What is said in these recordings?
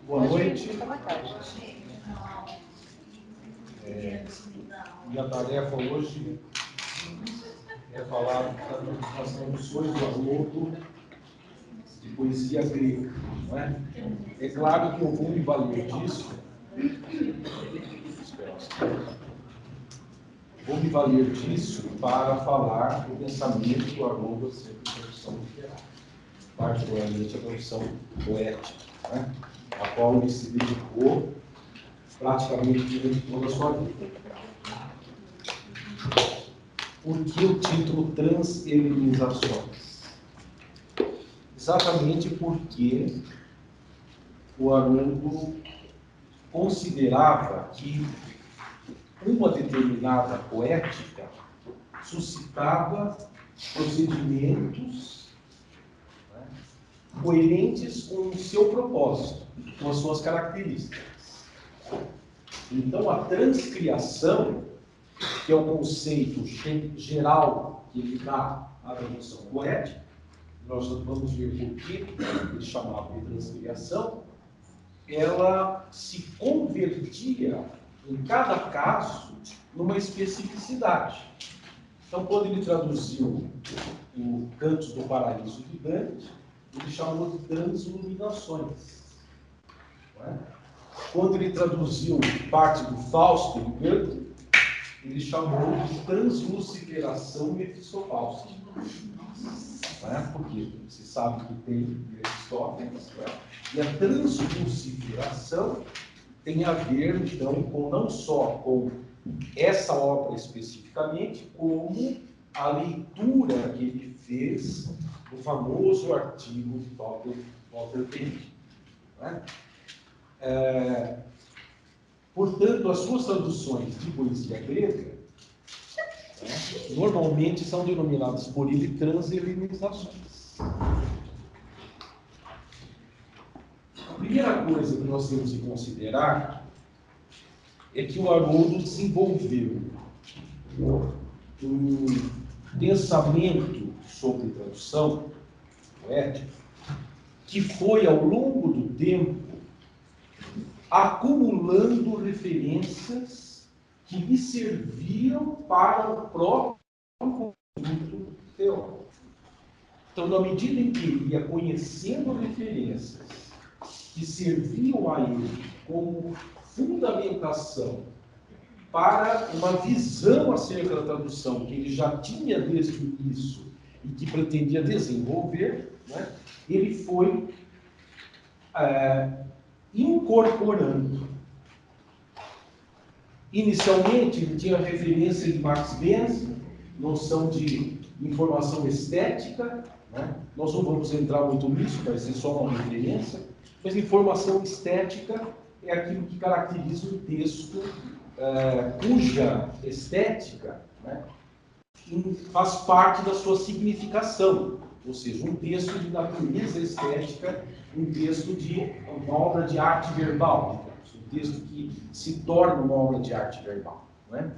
Boa noite. Minha tarefa hoje é falar das traduções do Haroldo de poesia grega, não é? É claro que eu vou me valer disso. Vou me valer disso para falar do pensamento do Haroldo acerca da tradução literária, particularmente a tradução poética, né? A qual ele se dedicou praticamente durante toda a sua vida. Por que o título Transelenizações? Exatamente porque o Haroldo considerava que uma determinada poética suscitava procedimentos, né, coerentes com o seu propósito, com as suas características. Então, a transcriação, que é o conceito geral que ele dá à tradução poética, nós vamos ver por que ele chamava de transcriação, ela se convertia, em cada caso, numa especificidade. Então, quando ele traduziu o Cantos do Paraíso de Dante, ele chamou de transiluminações. Não é? Quando ele traduziu parte do Fausto de Goethe, ele chamou de transluciferação mefistofáustica. Porque você sabe que tem Aristóteles, né? E a transluciferação tem a ver, então, com não só com essa obra especificamente, como a leitura que ele fez do famoso artigo de Walter Benjamin. Né? Portanto, as suas traduções de poesia grega, né, normalmente são denominadas por ele transelenizações. A primeira coisa que nós temos que considerar é que o Haroldo desenvolveu um pensamento sobre tradução poética que foi, ao longo do tempo, acumulando referências que lhe serviam para o próprio conjunto teórico. Então, na medida em que ele ia conhecendo referências que serviam a ele como fundamentação para uma visão acerca da tradução que ele já tinha desde o início e que pretendia desenvolver, né, ele foi incorporando. Inicialmente, ele tinha referência de Max Benz, noção de informação estética, né? Nós não vamos entrar muito nisso, vai ser só uma referência, mas informação estética é aquilo que caracteriza um texto cuja estética, né, faz parte da sua significação, ou seja, um texto de natureza estética, um texto de uma obra de arte verbal, digamos, um texto que se torna uma obra de arte verbal. Não é?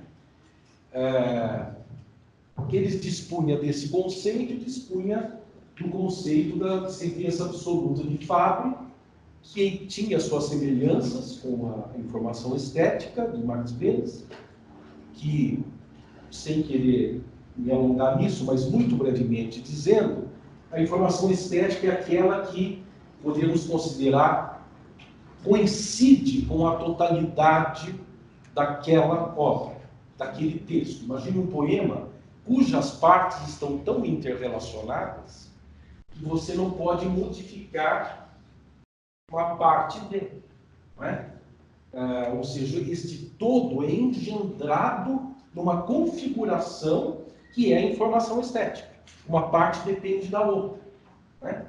Eles dispunha desse conceito e dispunha do conceito da sentença absoluta de Fabre, que tinha suas semelhanças com a informação estética de Max Benz, que, sem querer me alongar nisso, mas muito brevemente dizendo, a informação estética é aquela que podemos considerar coincide com a totalidade daquela obra, daquele texto. Imagine um poema cujas partes estão tão interrelacionadas que você não pode modificar uma parte dele. Não é? Ou seja, este todo é engendrado numa configuração que é a informação estética. Uma parte depende da outra. Né?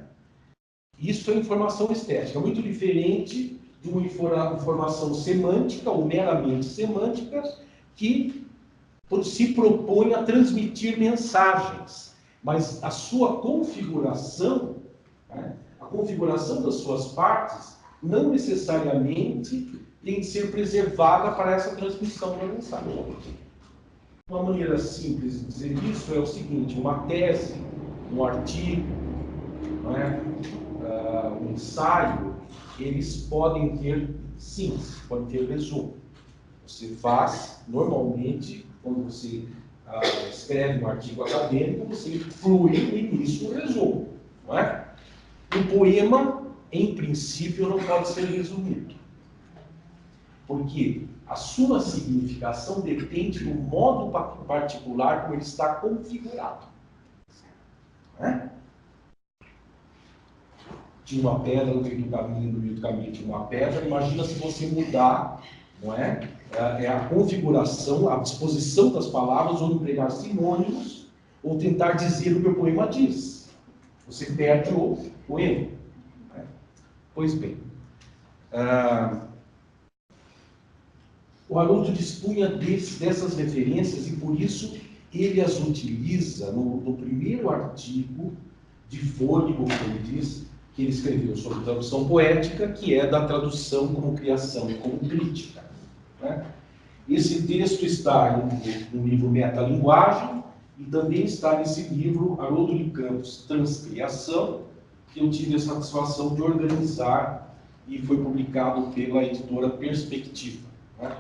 Isso é informação estética, muito diferente de uma informação semântica, ou meramente semântica, que se propõe a transmitir mensagens, mas a sua configuração, né, a configuração das suas partes, não necessariamente tem que ser preservada para essa transmissão da mensagem. Uma maneira simples de dizer isso é o seguinte: uma tese, um artigo, não é? no ensaio, eles podem ter síntese, podem ter resumo. Você faz, normalmente, quando você escreve um artigo acadêmico, você inclui no início o resumo, não é? Um poema, em princípio, não pode ser resumido. Porque a sua significação depende do modo particular como ele está configurado. Não é? Tinha uma pedra no meio do caminho, tinha uma pedra. Imagina se você mudar, não é? A configuração, a disposição das palavras, ou empregar sinônimos, ou tentar dizer o que o poema diz. Você perde o poema. Não é? Pois bem, o Haroldo dispunha dessas referências e, por isso, ele as utiliza no primeiro artigo de fôlego, como ele diz, que ele escreveu sobre tradução poética, que é da tradução como criação e como crítica. Né? Esse texto está no livro Metalinguagem e também está nesse livro Haroldo de Campos, Transcriação, que eu tive a satisfação de organizar e foi publicado pela editora Perspectiva. Né?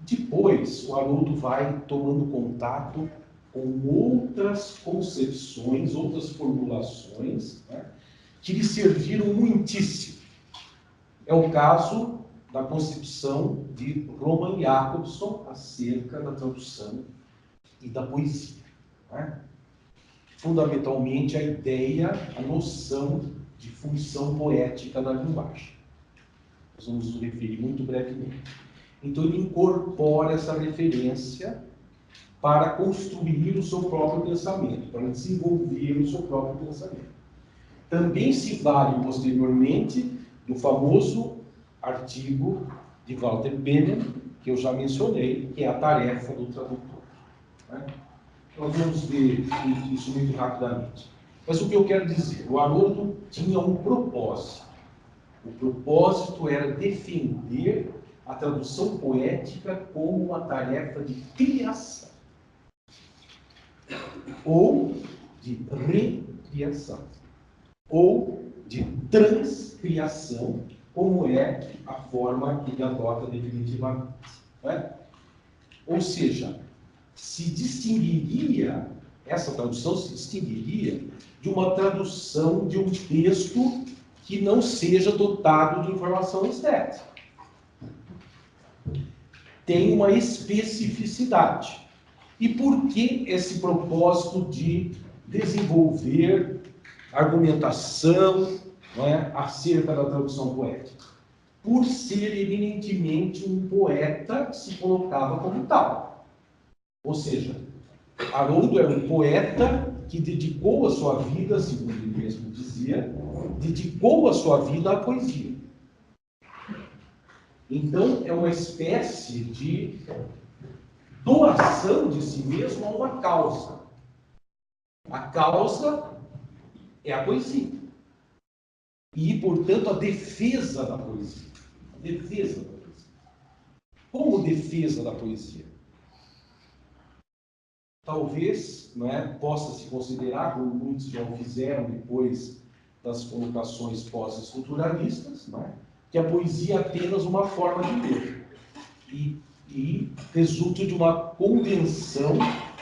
Depois, o Haroldo vai tomando contato com outras concepções, outras formulações, né, que lhe serviram muitíssimo. É o caso da concepção de Roman Jakobson acerca da tradução e da poesia. Né? Fundamentalmente, a ideia, a noção de função poética da linguagem. Nós vamos nos referir muito brevemente. Então, ele incorpora essa referência para construir o seu próprio pensamento, para desenvolver o seu próprio pensamento. Também se vale, posteriormente, do famoso artigo de Walter Benjamin, que eu já mencionei, que é a tarefa do tradutor. Né? Nós vamos ver isso muito rapidamente. Mas o que eu quero dizer, o Haroldo tinha um propósito. O propósito era defender a tradução poética como uma tarefa de criação ou de recriação ou de transcriação, como é a forma que ele adota definitivamente. Né? Ou seja, essa tradução se distinguiria de uma tradução de um texto que não seja dotado de informação estética. Tem uma especificidade. E por que esse propósito de desenvolver argumentação, não é, acerca da tradução poética? Por ser eminentemente um poeta que se colocava como tal. Ou seja, Haroldo era um poeta que dedicou a sua vida, segundo ele mesmo dizia, dedicou a sua vida à poesia. Então, é uma espécie de doação de si mesmo a uma causa. A causa é a poesia. E, portanto, a defesa da poesia. A defesa da poesia. Como defesa da poesia? Talvez, não é, possa se considerar, como muitos já o fizeram depois das colocações pós-estruturalistas, não é, que a poesia é apenas uma forma de ler. E resulta de uma convenção,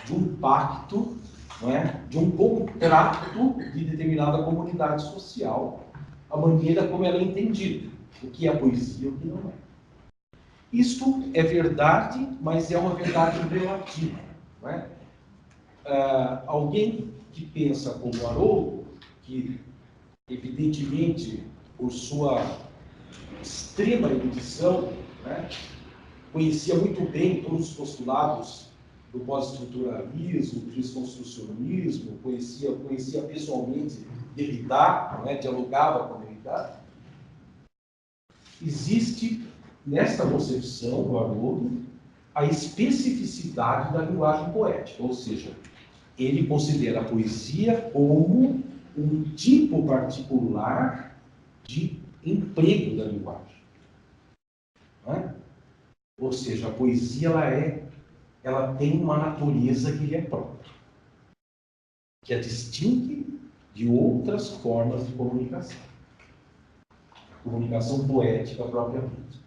de um pacto, não é, de um contrato de determinada comunidade social, a maneira como ela é entendida, o que é poesia e o que não é. Isto é verdade, mas é uma verdade relativa. Não é? Alguém que pensa como Haroldo, que evidentemente por sua extrema erudição, né, conhecia muito bem todos os postulados do pós-estruturalismo, do desconstrucionismo, conhecia pessoalmente Derrida, né, dialogava com Derrida. Existe nesta concepção do Haroldo a especificidade da linguagem poética, ou seja, ele considera a poesia como um tipo particular de emprego da linguagem. Não é? Ou seja, a poesia ela tem uma natureza que lhe é própria, que a distingue de outras formas de comunicação poética propriamente.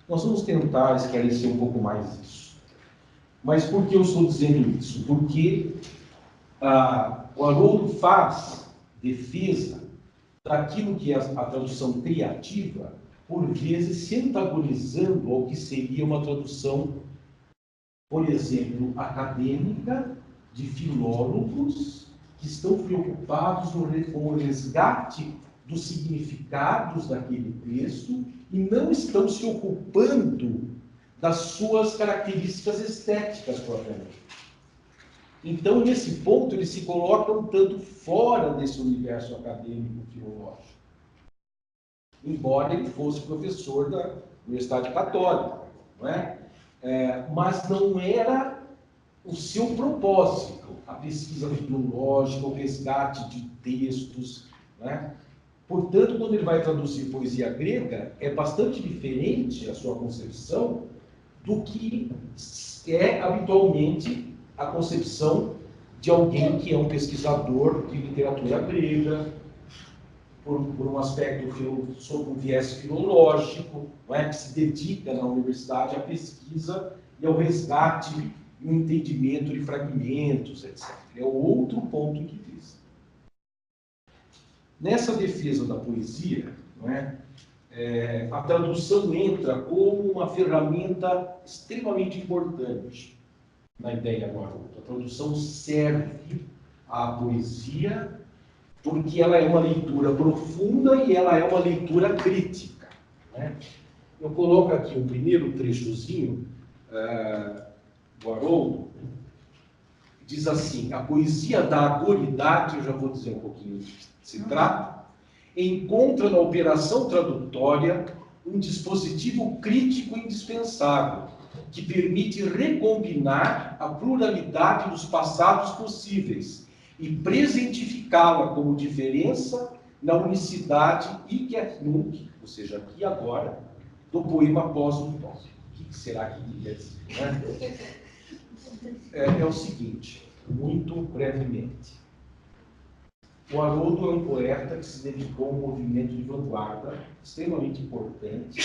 Nós vamos tentar esclarecer um pouco mais isso. Mas por que eu estou dizendo isso? Porque o Haroldo faz defesa daquilo que é a tradução criativa, por vezes se antagonizando ao que seria uma tradução, por exemplo, acadêmica, de filólogos que estão preocupados com o resgate dos significados daquele texto e não estão se ocupando das suas características estéticas propriamente. Então, nesse ponto, ele se coloca um tanto fora desse universo acadêmico filológico. Embora ele fosse professor da Universidade Católica, não é? Mas não era o seu propósito, a pesquisa filológica, o resgate de textos, não é? Portanto, quando ele vai traduzir poesia grega, é bastante diferente a sua concepção do que é habitualmente a concepção de alguém que é um pesquisador de literatura grega, por um aspecto, sob um viés filológico, não é? Que se dedica na universidade à pesquisa e ao resgate e o entendimento de fragmentos, etc. É outro ponto de vista. Nessa defesa da poesia, não é? A tradução entra como uma ferramenta extremamente importante na ideia do Haroldo. A tradução serve à poesia porque ela é uma leitura profunda e ela é uma leitura crítica, né? Eu coloco aqui um primeiro trechozinho do Haroldo. Diz assim: a poesia da agoridade, eu já vou dizer um pouquinho do que se trata, encontra na operação tradutória um dispositivo crítico indispensável, que permite recombinar a pluralidade dos passados possíveis e presentificá-la como diferença na unicidade hic et nunc, ou seja, aqui e agora, do poema pós-utópico. O que será que ele quer dizer, né? É o seguinte, muito brevemente. O Haroldo é um poeta que se dedicou a um movimento de vanguarda extremamente importante,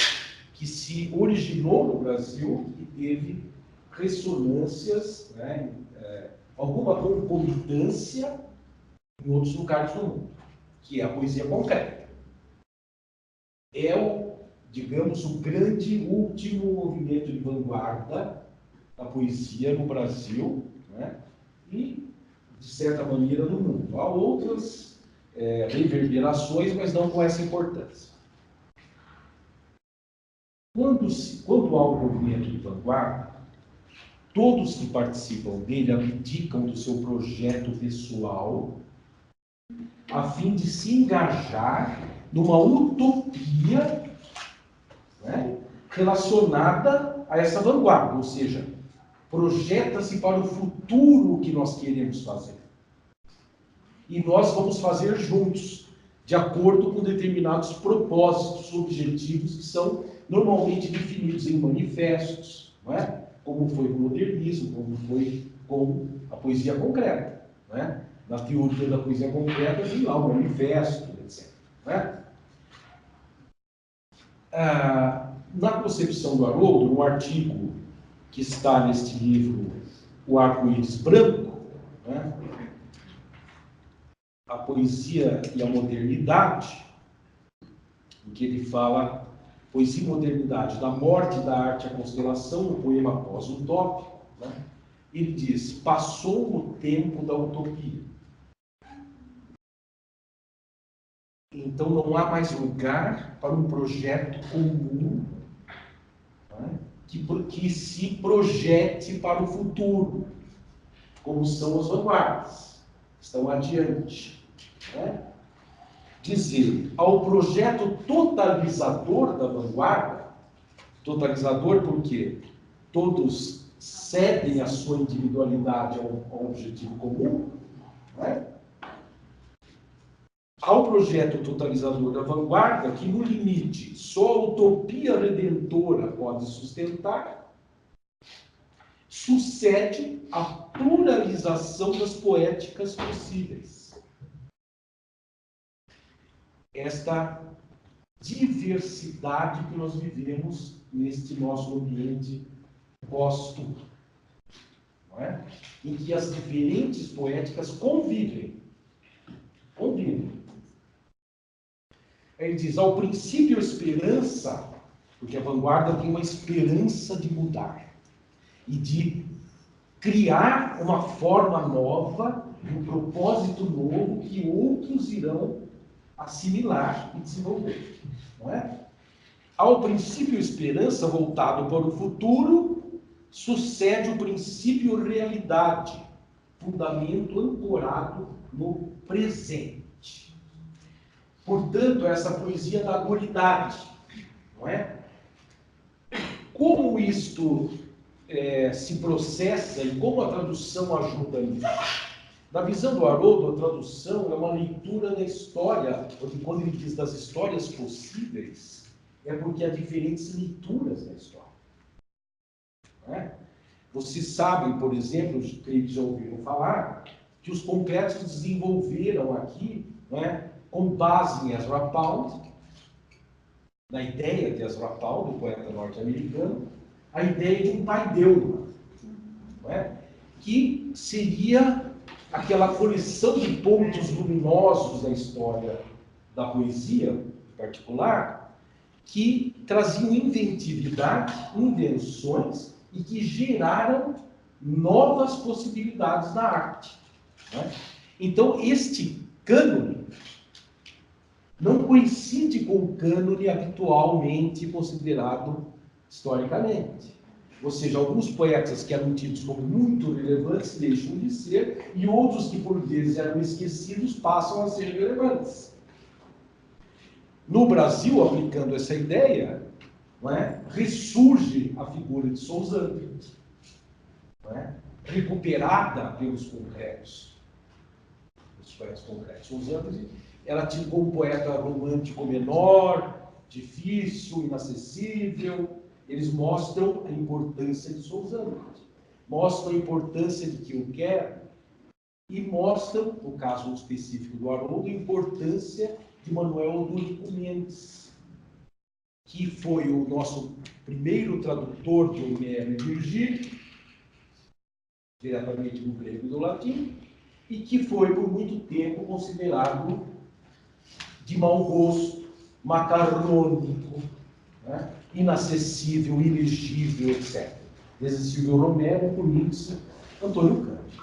que se originou no Brasil e teve ressonâncias, né, alguma concomitância em outros lugares do mundo, que é a poesia concreta. É digamos, o grande último movimento de vanguarda da poesia no Brasil, né, e, de certa maneira, no mundo. Há outras reverberações, mas não com essa importância. Quando há um movimento de vanguarda, todos que participam dele abdicam do seu projeto pessoal a fim de se engajar numa utopia, né, relacionada a essa vanguarda, ou seja, projeta-se para o futuro que nós queremos fazer. E nós vamos fazer juntos, de acordo com determinados propósitos, objetivos que são normalmente definidos em manifestos, não é? Como foi o modernismo, como foi com a poesia concreta, não é? Na teoria da poesia concreta, tem lá o manifesto, etc. Não é? Na concepção do Haroldo, no artigo que está neste livro, O Arco-Íris Branco, né? A poesia e a modernidade, em que ele fala poesia e modernidade, da morte da arte à constelação, no poema pós-utópico, né? Ele diz: passou o tempo da utopia. Então não há mais lugar para um projeto comum, né, que se projete para o futuro, como são as vanguardas, estão adiante. Né? Dizer ao projeto totalizador da vanguarda, totalizador porque todos cedem a sua individualidade ao objetivo comum, né? Ao projeto totalizador da vanguarda, que no limite só a utopia redentora pode sustentar, sucede a pluralização das poéticas possíveis. esta diversidade que nós vivemos neste nosso ambiente pós-tudo, não é? Em que as diferentes poéticas convivem. Ele diz, ao princípio esperança, porque a vanguarda tem uma esperança de mudar e de criar uma forma nova, um propósito novo que outros irão assimilar e desenvolver, não é? Ao princípio esperança voltado para o futuro, sucede o princípio realidade, fundamento ancorado no presente. Portanto, essa poesia da dualidade, não é? Como isto se processa e como a tradução ajuda nisso? Na visão do Haroldo, a tradução é uma leitura da história, porque quando ele diz das histórias possíveis, é porque há diferentes leituras da história. Não é? Vocês sabem, por exemplo, creio que já ouviram falar, que os concretos desenvolveram aqui, não é, com base em Ezra Pound, na ideia de Ezra Pound, do poeta norte-americano, a ideia de um paideuma, não é? Que seria aquela coleção de pontos luminosos da história da poesia, em particular, que traziam inventividade, invenções e que geraram novas possibilidades da arte. Não é? Então, este cânone não coincide com o cânone habitualmente considerado historicamente. Ou seja, alguns poetas que eram tidos como muito relevantes deixam de ser, e outros que por vezes eram esquecidos passam a ser relevantes. No Brasil, aplicando essa ideia, não é, ressurge a figura de Sousandre, não é, recuperada pelos concretos. Os poetas concretos. Sousandre era tido como um poeta romântico menor, difícil, inacessível. Eles mostram a importância de Sousandre, mostram a importância de que eu quero, e mostram, no caso específico do Haroldo, a importância de Manuel Odorico Mendes, que foi o nosso primeiro tradutor de Homero e Virgílio, diretamente do grego e do latim, e que foi por muito tempo considerado de mau gosto, macarrônico, né? Inacessível, ilegível, etc. Desde Silvio Romero, por Nietzsche, Antônio Cândido.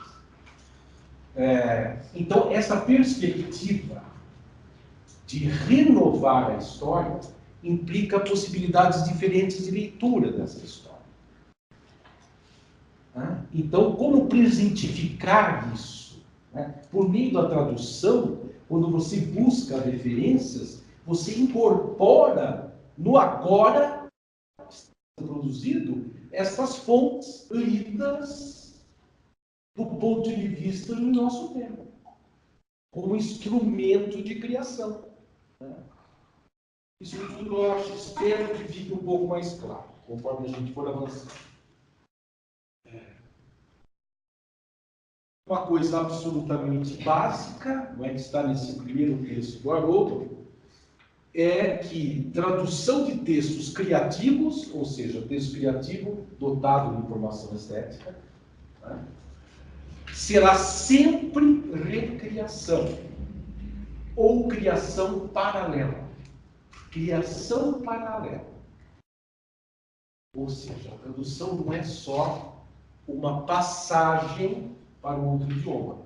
Então, essa perspectiva de renovar a história implica possibilidades diferentes de leitura dessa história. Então, como presentificar isso? Por meio da tradução, quando você busca referências, você incorpora no agora produzido essas fontes lidas do ponto de vista do nosso tempo, como instrumento de criação. Isso tudo eu acho, espero que fique um pouco mais claro, conforme a gente for avançando. Uma coisa absolutamente básica, não é, que está nesse primeiro texto do Haroldo, é que tradução de textos criativos, ou seja, texto criativo dotado de informação estética, né, será sempre recriação ou criação paralela. Criação paralela. Ou seja, a tradução não é só uma passagem para um outro idioma.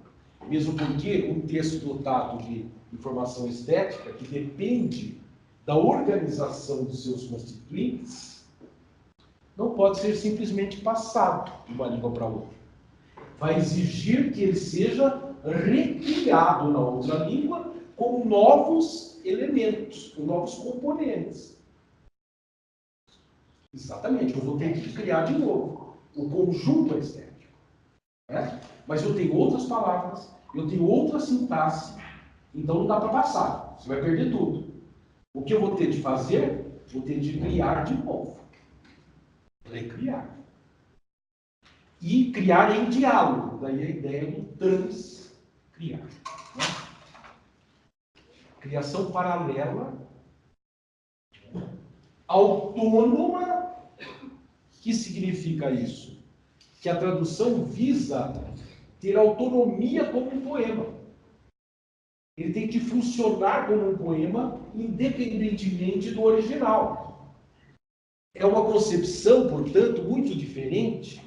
Mesmo porque um texto dotado de informação estética, que depende da organização dos seus constituintes, não pode ser simplesmente passado de uma língua para outra. Vai exigir que ele seja recriado na outra língua com novos elementos, com novos componentes. Exatamente, eu vou ter que criar de novo o conjunto estético. Né? Mas eu tenho outras palavras, eu tenho outra sintaxe, então não dá para passar, você vai perder tudo. O que eu vou ter de fazer? Vou ter de criar de novo. Recriar. E criar em diálogo, daí a ideia do transcriar. Né? criação paralela, autônoma. Que significa isso? Que a tradução visa ter autonomia como um poema. Ele tem que funcionar como um poema independentemente do original. É uma concepção, portanto, muito diferente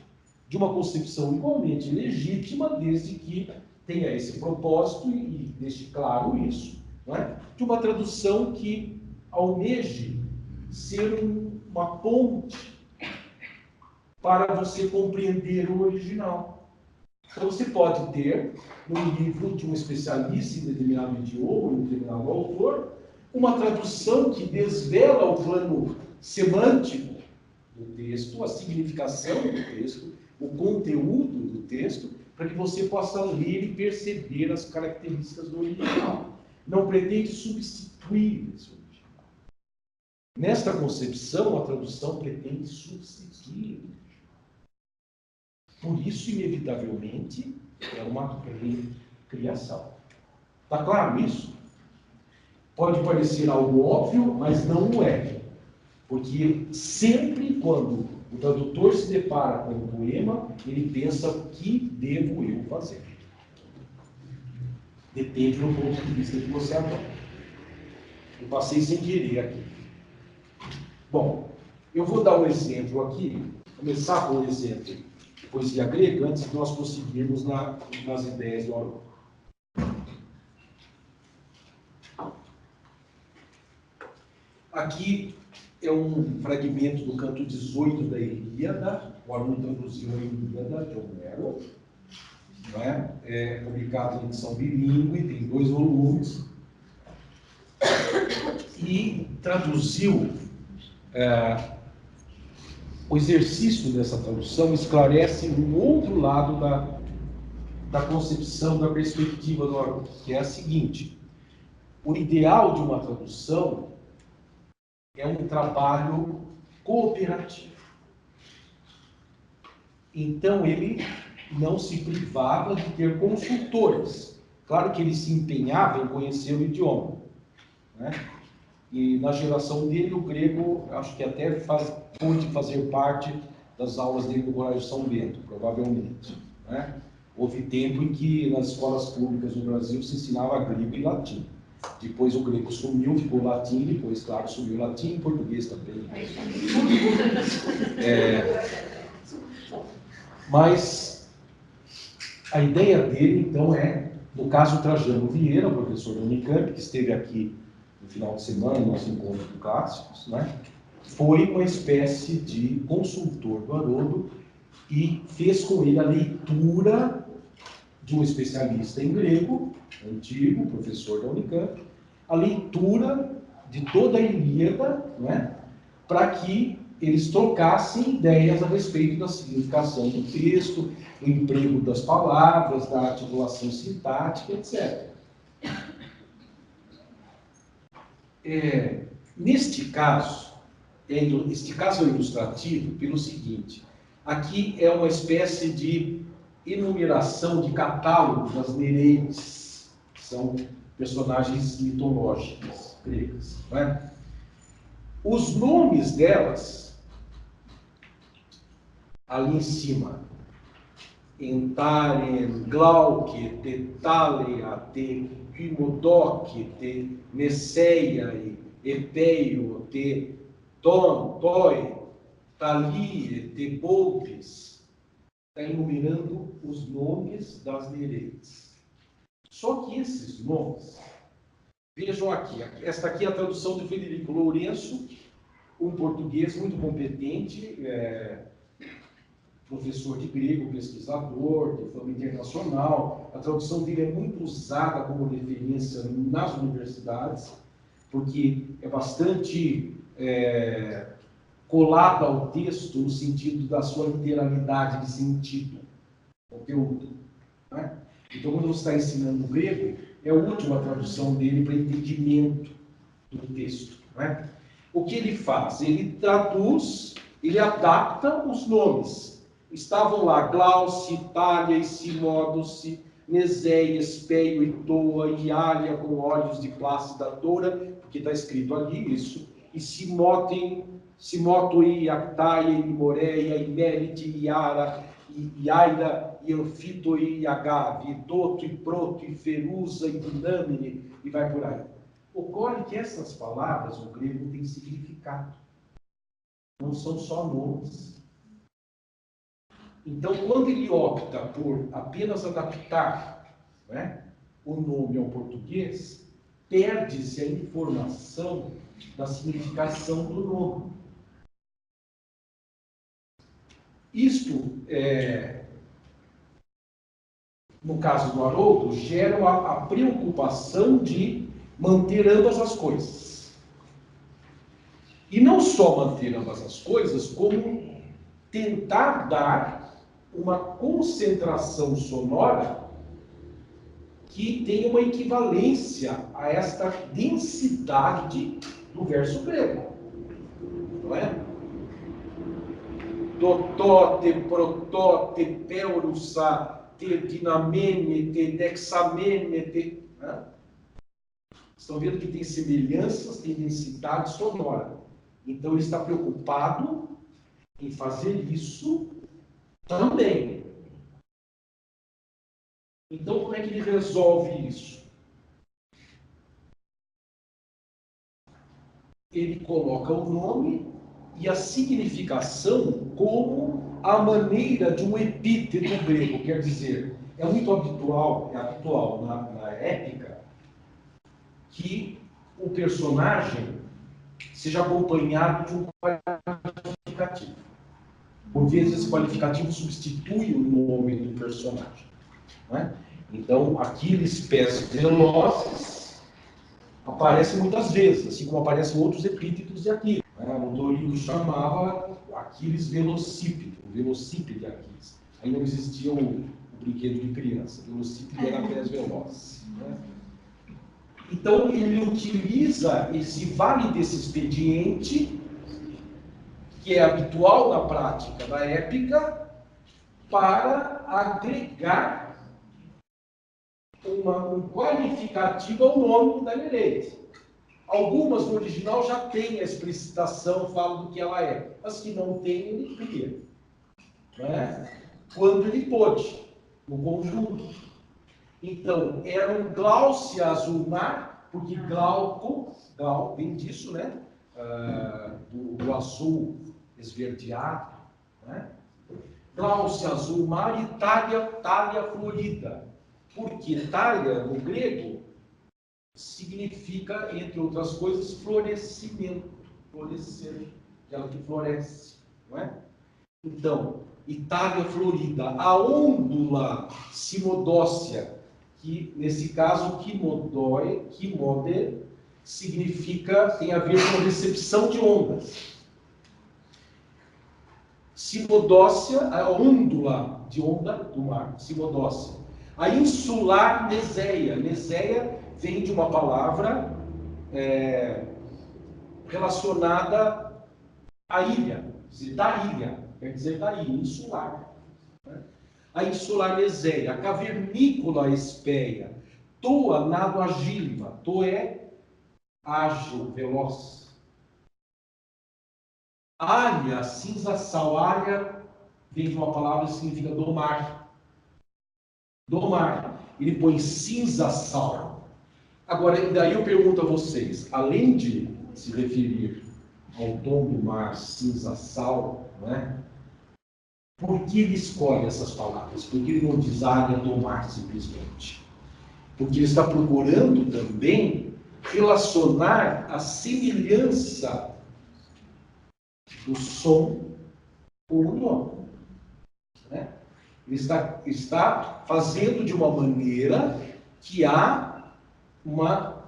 de uma concepção igualmente legítima, desde que tenha esse propósito e deixe claro isso, não é? De uma tradução que almeje ser uma ponte para você compreender o original. Então você pode ter, num livro de um especialista em determinado idioma, em determinado autor, uma tradução que desvela o plano semântico do texto, a significação do texto, o conteúdo do texto, para que você possa ler e perceber as características do original. Não pretende substituir esse original. Nesta concepção, a tradução pretende substituir. Por isso, inevitavelmente, é uma recriação. Está claro isso? Pode parecer algo óbvio, mas não o é. Porque sempre quando o tradutor se depara com um poema, ele pensa: o que devo eu fazer? Depende do ponto de vista que você adota. Eu passei sem querer aqui. Bom, eu vou dar um exemplo aqui, começar com um exemplo de poesia grega, antes de nós prosseguirmos nas ideias do Haroldo. Aqui é um fragmento do canto 18 da Ilíada. O Haroldo traduziu a Ilíada de Homero. Não é? É publicado em edição bilíngue, tem 2 volumes. E traduziu. O exercício dessa tradução esclarece um outro lado da concepção, da perspectiva do Haroldo, que é a seguinte: o ideal de uma tradução é um trabalho cooperativo. Então, ele não se privava de ter consultores. Claro que ele se empenhava em conhecer o idioma, né? E na geração dele, o grego, acho que até pôde fazer parte das aulas dele do Colégio São Bento, provavelmente, né? Houve tempo em que nas escolas públicas no Brasil se ensinava grego e latim. Depois o grego sumiu, ficou latim, depois, claro, sumiu o latim e português também. Mas a ideia dele, então, é, no caso, Trajano Vieira, professor da Unicamp, que esteve aqui no final de semana, no nosso encontro de clássicos, né? Foi uma espécie de consultor do Haroldo e fez com ele a leitura de um especialista em grego, antigo, professor da Unicamp, a leitura de toda a Ilíada, né? Para que eles trocassem ideias a respeito da significação do texto, do emprego das palavras, da articulação sintática, etc. Neste caso, este caso é ilustrativo pelo seguinte: aqui é uma espécie de enumeração de catálogo das Nereides, que são personagens mitológicas gregas, não é? Os nomes delas, ali em cima, Entaren, Glauque, Tetaleia, Te Quimodoque, Te Nesseia, Epeio, Te Toi, Talie, Te Bolpes, está enumerando os nomes das Nereides. Só que esses nomes, vejam aqui, esta aqui é a tradução de Frederico Lourenço, um português muito competente, professor de grego, pesquisador, de fama internacional. A tradução dele é muito usada como referência nas universidades, porque é bastante colada ao texto no sentido da sua literalidade de sentido, conteúdo, né? Então, quando você está ensinando grego, é útil a tradução dele para entendimento do texto, né? O que ele faz? Ele traduz, ele adapta os nomes. Estavam lá Glauce, Itália, Sinódoce, Neséia, Espeio e Toa, e Ália com olhos de plácida toura, porque está escrito ali isso, e Simoto e Actaia e Moreia, e Mérite e Ara, e Aira, e Anfito e Agave, e Doto e Proto, e Feruza e Dinâmine, e vai por aí. Ocorre que essas palavras, no grego, têm significado. Não são só nomes. Então, quando ele opta por apenas adaptar, né, o nome ao português, perde-se a informação da significação do nome. Isto, no caso do Haroldo, gera a preocupação de manter ambas as coisas. E não só manter ambas as coisas, como tentar dar uma concentração sonora que tenha uma equivalência a esta densidade do verso grego. Não é? Totó, te protó, te peurusa, te dinamene, te dexamene, te... Né? Estão vendo que tem semelhanças, tem densidade sonora. Então ele está preocupado em fazer isso também. Então, como é que ele resolve isso? Ele coloca o nome e a significação como a maneira de um epíteto grego. Quer dizer, é muito habitual, na épica, que o personagem seja acompanhado de um qualificativo. Por vezes, esse qualificativo substitui o nome do personagem. Né? Então, Aquiles pés velozes aparece muitas vezes, assim como aparecem outros epítetos de Aquiles. O Dorino chamava Aquiles velocípede, o velocípede de Aquiles. Aí não existia o brinquedo de criança, o velocípede era pés velozes. Né? Então, ele utiliza vale desse expediente, que é habitual na prática da épica, para agregar um qualificativo ao nome da Nereide. Algumas no original já têm a explicitação, falam do que ela é. As que não têm, ele cria. Né? Quando ele pôde, no conjunto. Então, era um Glaucia azul-mar, porque Glauco vem disso, né? Do azul esverdeado. Né? Glaucia azul-mar e Thalia florida. Porque Thalia, no grego, significa, entre outras coisas, florescimento. Florescer, aquela que floresce. Não é? Então, Itália florida, a ôndula simodócia, que nesse caso, kimode, significa, tem a ver com recepção de ondas. Simodócia, a ôndula de onda do mar, simodócia. A insular Neséia. Neséia vem de uma palavra relacionada à ilha, da ilha, quer dizer da ilha, insular. Né? A insular Neséia, a cavernícola Espeia, Toa nado agílima, Toa é ágil, veloz. Ália, cinza sal, ália vem de uma palavra que significa domar. Domar. Ele põe cinza sal. Agora, daí eu pergunto a vocês, além de se referir ao tom do mar, cinza sal, né? Por que ele escolhe essas palavras? Por que ele não diz área domar simplesmente? Porque ele está procurando também relacionar a semelhança do som com o nome. Né? Ele está fazendo de uma maneira que há uma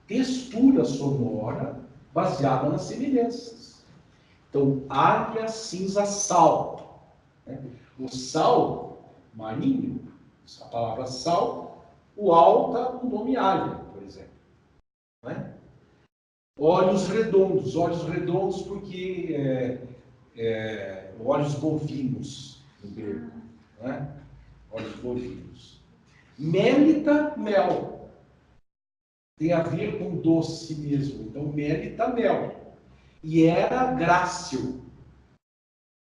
textura sonora baseada nas semelhanças. Então, águia, cinza, sal. Né? O sal marinho, a palavra sal, o alta, o nome águia, por exemplo. Né? Olhos redondos porque olhos bovinos, no grego. Né? Olhos bovinos. Mélita, mel. Tem a ver com doce mesmo. Então, mélita, mel. E era grácil.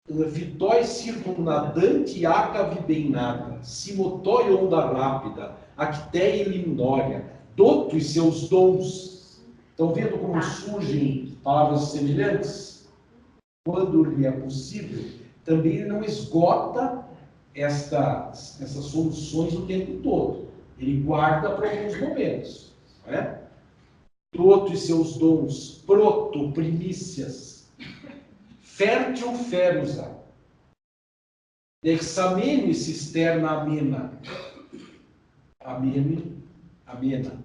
Vitói circunadante, ácave bem nada. Simotói onda rápida. Actéia limnória. Doto e seus dons. Estão vendo como surgem palavras semelhantes? Quando lhe é possível, também ele não esgota essas soluções o tempo todo. Ele guarda para alguns momentos. Não é? Doto e seus dons, proto, primícias. Fértil, ferusa. Dexamene, cisterna, amena. Amena.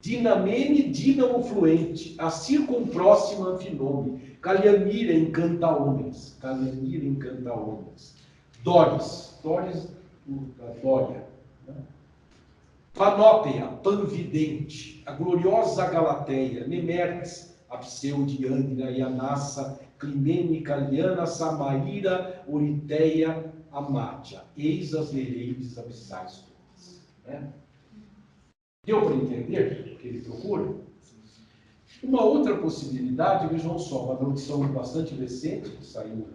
Dinamene, dínamo fluente. A circumpróxima anfinome. Calhamira, encanta homens. Calhamira, encanta homens. Dóris, da Dória. Né? Panópea, panvidente. A gloriosa Galateia. Nemertes, a pseudiândira e a Nassa. Climene, Caliana, Samaíra, Oriteia, Amátia. Eis as nereides abissais todas. Né? Deu para entender o que ele procura? Uma outra possibilidade, vejam só, uma tradução bastante recente, que saiu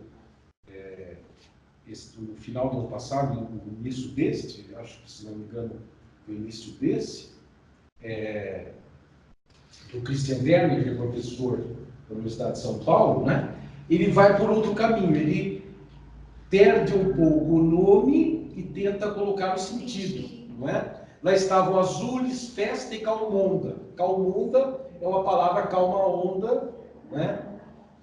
no final do ano passado, no início deste, acho que, se não me engano, no início desse, do Christian Werner, que é professor da Universidade de São Paulo, né? Ele vai por outro caminho, ele perde um pouco o nome e tenta colocar o sentido, não é? Lá estavam azules, festa e calmonda. Calmonda é uma palavra calma onda, né?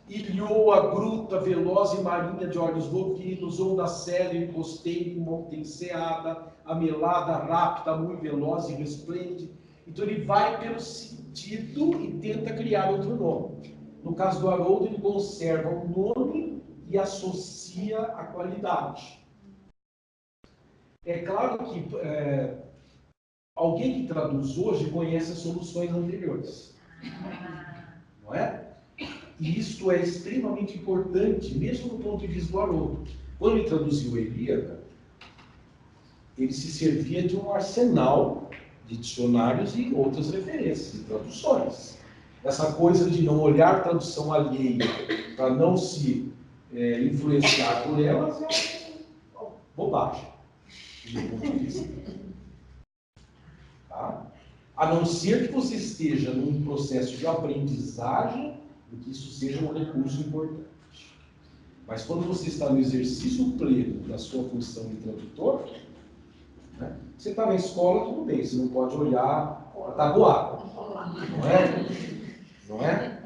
Ilhou a gruta veloz e marinha de olhos louvinos, onda célere, costeira, montenseada, amelada, rápida, muito veloz e resplende. Então ele vai pelo sentido e tenta criar outro nome. No caso do Haroldo, ele conserva o nome e associa a qualidade. É claro que alguém que traduz hoje conhece as soluções anteriores. Não é? E isto é extremamente importante, mesmo do ponto de vista do Haroldo. Quando ele traduziu a Ilíada, ele se servia de um arsenal de dicionários e outras referências, de traduções. Essa coisa de não olhar a tradução alheia para não se influenciar por elas é uma bobagem, do meu ponto de vista. Tá? A não ser que você esteja num processo de aprendizagem e que isso seja um recurso importante. Mas quando você está no exercício pleno da sua função de tradutor, né, você está na escola, tudo bem, você não pode olhar a tabuada, não é? Não é?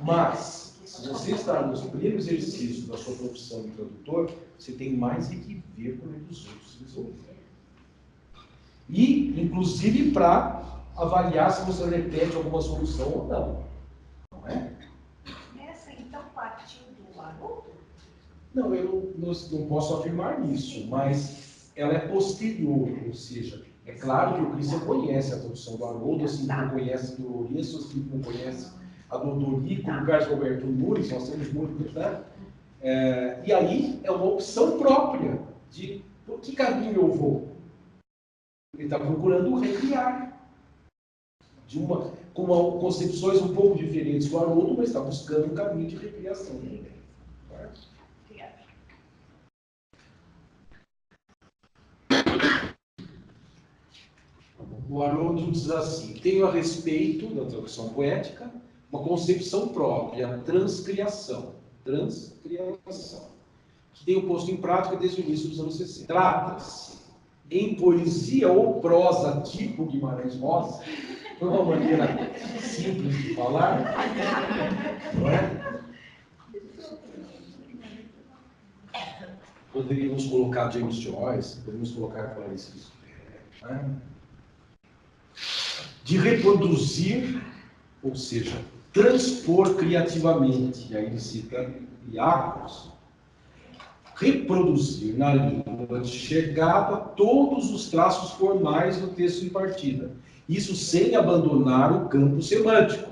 Mas, se você está nos primeiros exercícios da sua profissão de tradutor, você tem mais que ver como é que os outros resolveram. E, inclusive, para avaliar se você repete alguma solução ou não. Não é? Essa, então, partiu do Haroldo? Não, eu não posso afirmar isso, mas ela é posterior, ou seja, é claro que o Christian conhece a tradução do Haroldo, assim como conhece do Lourenço, assim como conhece a do Dorico, do Carlos Roberto Nunes, nós temos muito, né? E aí é uma opção própria de por que caminho eu vou. Ele está procurando recriar. Com concepções um pouco diferentes do Haroldo, mas está buscando um caminho de recriação também. O Haroldo diz assim: tenho a respeito da tradução poética uma concepção própria, a transcriação, que tenho posto em prática desde o início dos anos 60. Trata-se, em poesia ou prosa tipo Guimarães Rosa, foi uma maneira simples de falar, não é? Poderíamos colocar James Joyce, poderíamos colocar Clarice Lispector, né? De reproduzir, ou seja, transpor criativamente, e aí ele cita Iacos, reproduzir na língua de chegada todos os traços formais do texto de partida, isso sem abandonar o campo semântico,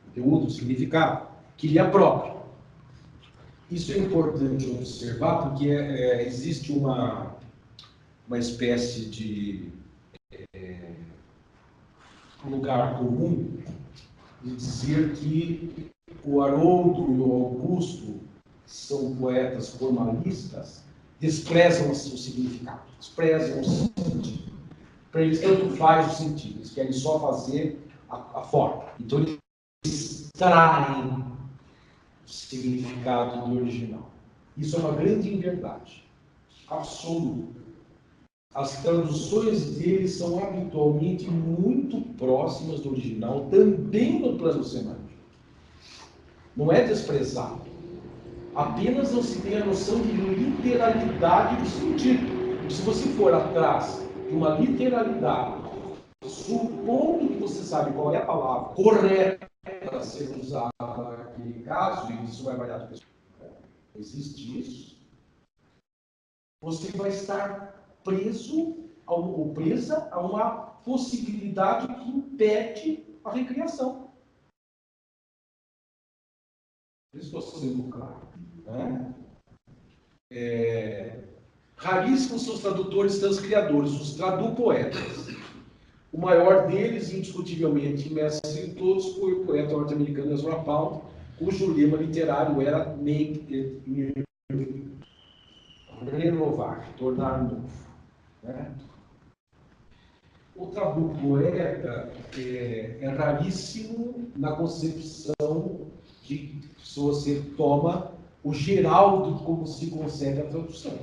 conteúdo, significado, que lhe é próprio. Isso é importante observar, porque existe uma uma espécie de lugar comum de dizer que o Haroldo e o Augusto, que são poetas formalistas, desprezam o seu significado, desprezam o sentido. Para eles, tanto faz o sentido, eles querem só fazer a forma. Então, eles extraem o significado do original. Isso é uma grande inverdade, absoluta. As traduções deles são habitualmente muito próximas do original, também no plano semântico. Não é desprezado. Apenas não se tem a noção de literalidade do sentido. Se você for atrás de uma literalidade, supondo que você sabe qual é a palavra correta a ser usada naquele caso, e isso vai variar de pessoa, não existe isso, você vai estar preso ou presa a uma possibilidade que impede a recriação. Estou sendo claro. Né? Raríssimos são os tradutores transcriadores, os tradupoetas. O maior deles, indiscutivelmente, mestre de todos, foi o poeta norte-americano Ezra Pound, cujo lema literário era Make It New. Renovar, tornar novo. Né? O tradupoeta é raríssimo na concepção de se você toma o geral de como se concebe a tradução.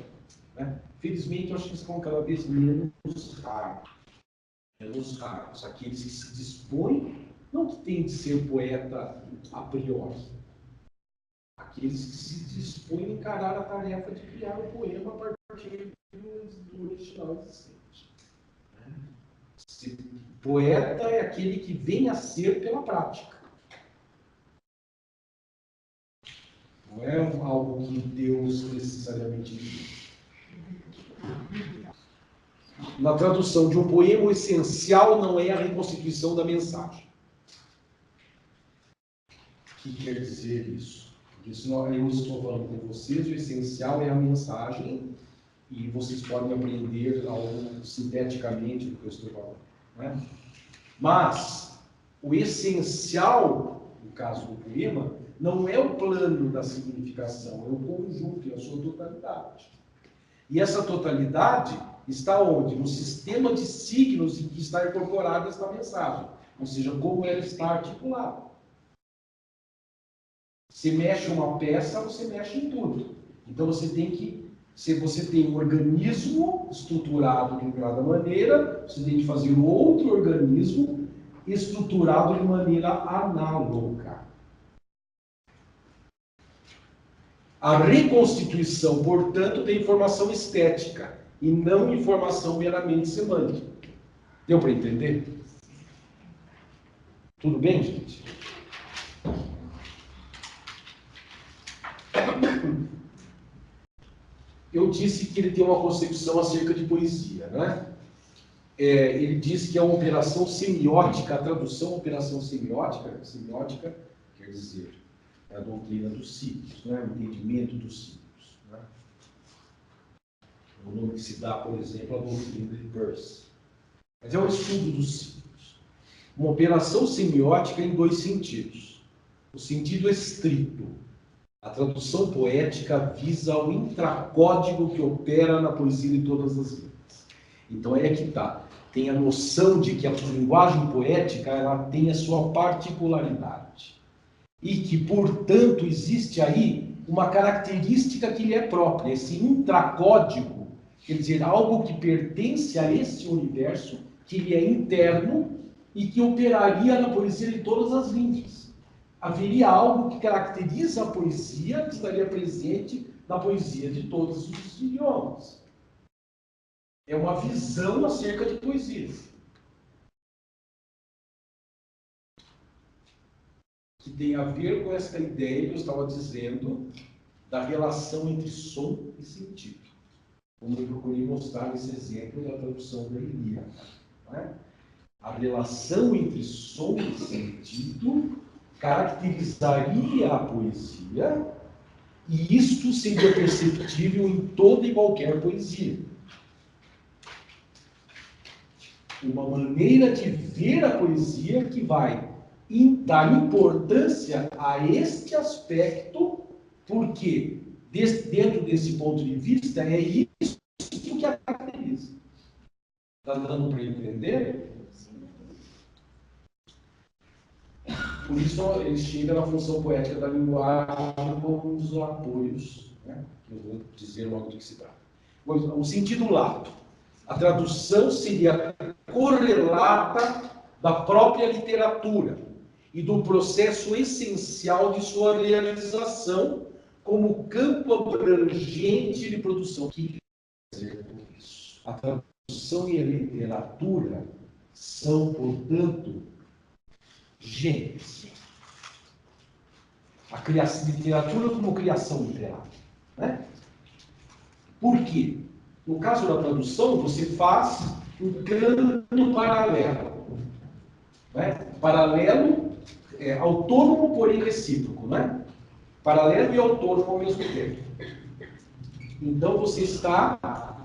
Né? Felizmente, eu acho que estão cada vez menos raros. Menos raros. Aqueles que se dispõem, não que tem de ser poeta a priori. Aqueles que se dispõem a encarar a tarefa de criar um poema a partir do original existente. Poeta é aquele que vem a ser pela prática. Não é algo que Deus necessariamente diz. Na tradução de um poema, o essencial não é a reconstituição da mensagem. O que quer dizer isso? Porque senão eu estou falando com vocês, o essencial é a mensagem e vocês podem aprender algo sinteticamente do que eu estou falando. Né? Mas o essencial, no caso do poema, não é o plano da significação, é o conjunto, é a sua totalidade. E essa totalidade está onde? No sistema de signos em que está incorporada esta mensagem, ou seja, como ela está articulada. Se mexe uma peça, você mexe em tudo. Então você tem que, se você tem um organismo estruturado de determinada maneira, você tem que fazer outro organismo estruturado de maneira análoga. A reconstituição, portanto, tem informação estética e não informação meramente semântica. Deu para entender? Tudo bem, gente? Eu disse que ele tem uma concepção acerca de poesia, né? Ele diz que é uma operação semiótica, a tradução operação semiótica, semiótica quer dizer, é a doutrina dos signos, né? O entendimento dos signos. Né? O nome que se dá, por exemplo, a doutrina de Peirce. Mas é o estudo dos signos. Uma operação semiótica em dois sentidos. O sentido estrito. A tradução poética visa o intracódigo que opera na poesia de todas as línguas. Então é que está. Tem a noção de que a linguagem poética ela tem a sua particularidade. E que, portanto, existe aí uma característica que lhe é própria, esse intracódigo, quer dizer, algo que pertence a este universo, que lhe é interno e que operaria na poesia de todas as línguas. Haveria algo que caracteriza a poesia, que estaria presente na poesia de todos os idiomas. É uma visão acerca de poesia. Que tem a ver com essa ideia que eu estava dizendo da relação entre som e sentido. Como eu procurei mostrar nesse exemplo da tradução da Ilíada. Né? A relação entre som e sentido caracterizaria a poesia e isto seria perceptível em toda e qualquer poesia. uma maneira de ver a poesia que vai dar importância a este aspecto, porque dentro desse ponto de vista é isso que a caracteriza. Está dando para entender? Por isso ele chega na função poética da linguagem como um dos apoios, né? Eu vou dizer logo do que se trata. O sentido lato. A tradução seria correlata da própria literatura e do processo essencial de sua realização como campo abrangente de produção. O que quer dizer com isso? A tradução e a literatura são, portanto, gêneros. A literatura como criação literária. Né? Por quê? No caso da tradução, você faz um canto paralelo. Né? Paralelo, autônomo, porém recíproco. Né? Paralelo e autônomo ao mesmo tempo. Então, você está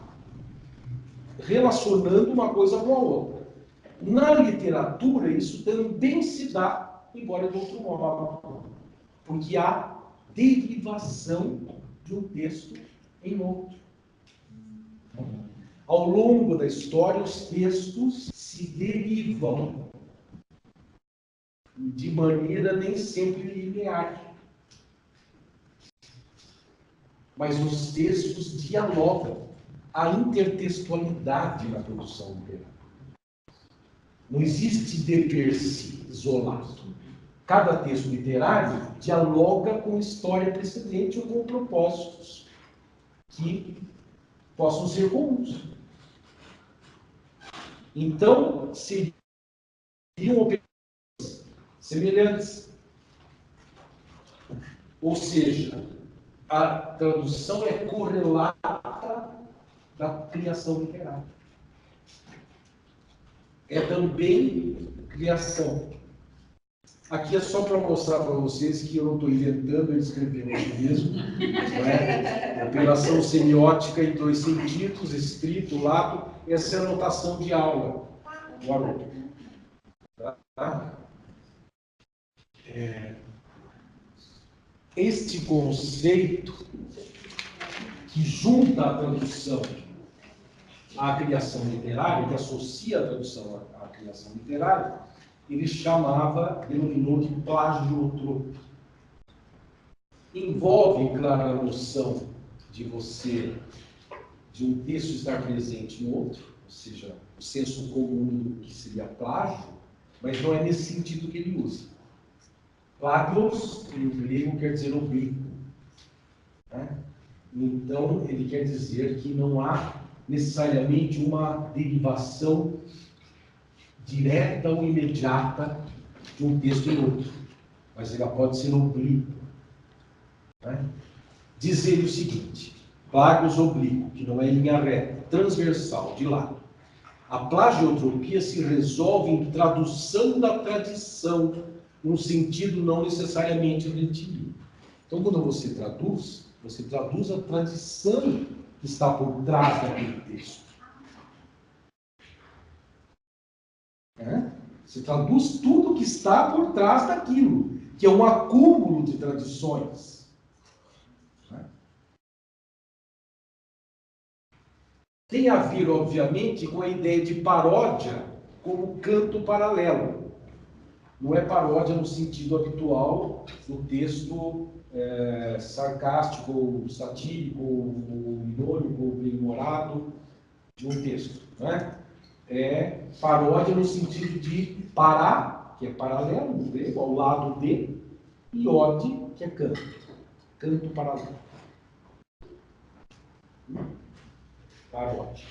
relacionando uma coisa com a outra. Na literatura, isso também se dá, embora de outro modo. Porque há derivação de um texto em outro. Ao longo da história, os textos se derivam de maneira nem sempre linear. Mas os textos dialogam. Há intertextualidade na produção literária. Não existe de per si isolado. Cada texto literário dialoga com história precedente ou com propósitos que possam ser comuns. Então, seriam operações semelhantes. Ou seja, a tradução é correlata da criação literária. É também criação. Aqui é só para mostrar para vocês que eu não estou inventando, eu escrevi aqui mesmo. Né? Operação semiótica em dois sentidos, estrito, lato. Essa é a anotação de aula do aluno. Tá? Este conceito que junta a tradução à criação literária, que associa a tradução à criação literária, ele denominou de plagiotropia. Envolve, claro, a noção de um texto estar presente em outro, ou seja, o senso comum do que seria plágio, mas não é nesse sentido que ele usa. Plagios, em grego, quer dizer oblíquo. Né? Então, ele quer dizer que não há necessariamente uma derivação direta ou imediata de um texto em outro, mas ela pode ser oblíqua. Né? Diz ele o seguinte: plagios oblíquo, que não é linha reta, transversal, de lado. A plagiotropia se resolve em tradução da tradição, num sentido não necessariamente retilíneo. Então, quando você traduz a tradição que está por trás daquele texto. Você traduz tudo que está por trás daquilo, que é um acúmulo de tradições. Tem a ver, obviamente, com a ideia de paródia como canto paralelo. Não é paródia no sentido habitual do texto sarcástico, ou satírico, ou irônico, ou bem-humorado de um texto. Né? É paródia no sentido de pará, que é paralelo, no grego, ao lado de, e ode, que é canto. Canto paralelo. Paródia.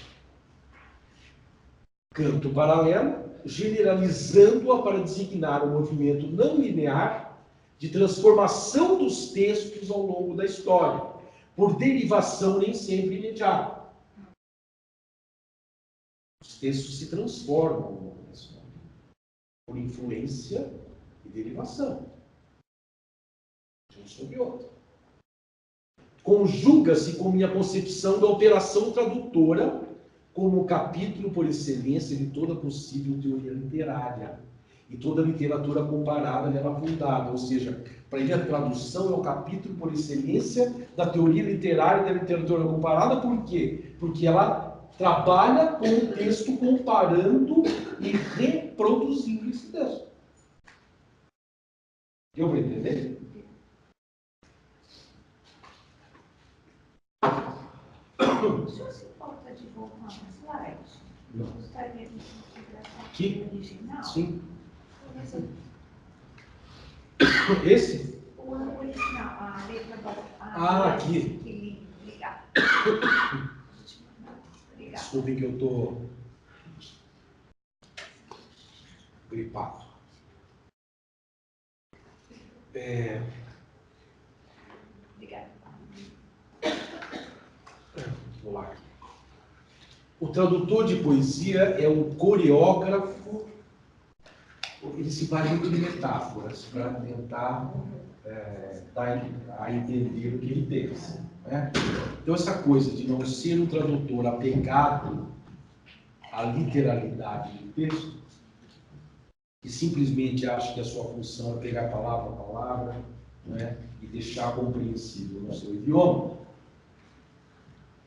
Canto paralelo, generalizando-a para designar um movimento não linear de transformação dos textos ao longo da história, por derivação nem sempre imediata. Os textos se transformam ao longo da história, por influência e derivação, de um sobre outro. Conjuga-se com minha concepção da operação tradutora como capítulo por excelência de toda possível teoria literária. E toda literatura comparada nela fundada. Ou seja, para ele a tradução é o capítulo por excelência da teoria literária e da literatura comparada. Por quê? Porque ela trabalha com o texto comparando e reproduzindo esse texto. Eu vou entender? O senhor se importa de voltar no slide? Não. Gostaria de fotografar Aqui? o original? Sim. Esse? O original, a letra Aqui. Que lindo, obrigada. Obrigada. Desculpe que eu estou gripado. Obrigada. Vou lá. O tradutor de poesia é um coreógrafo. Ele se vale muito de metáforas para tentar dar a entender o que ele pensa. Né? Então, essa coisa de não ser um tradutor apegado à literalidade do texto, que simplesmente acha que a sua função é pegar palavra a palavra, né, e deixar compreensível no seu idioma.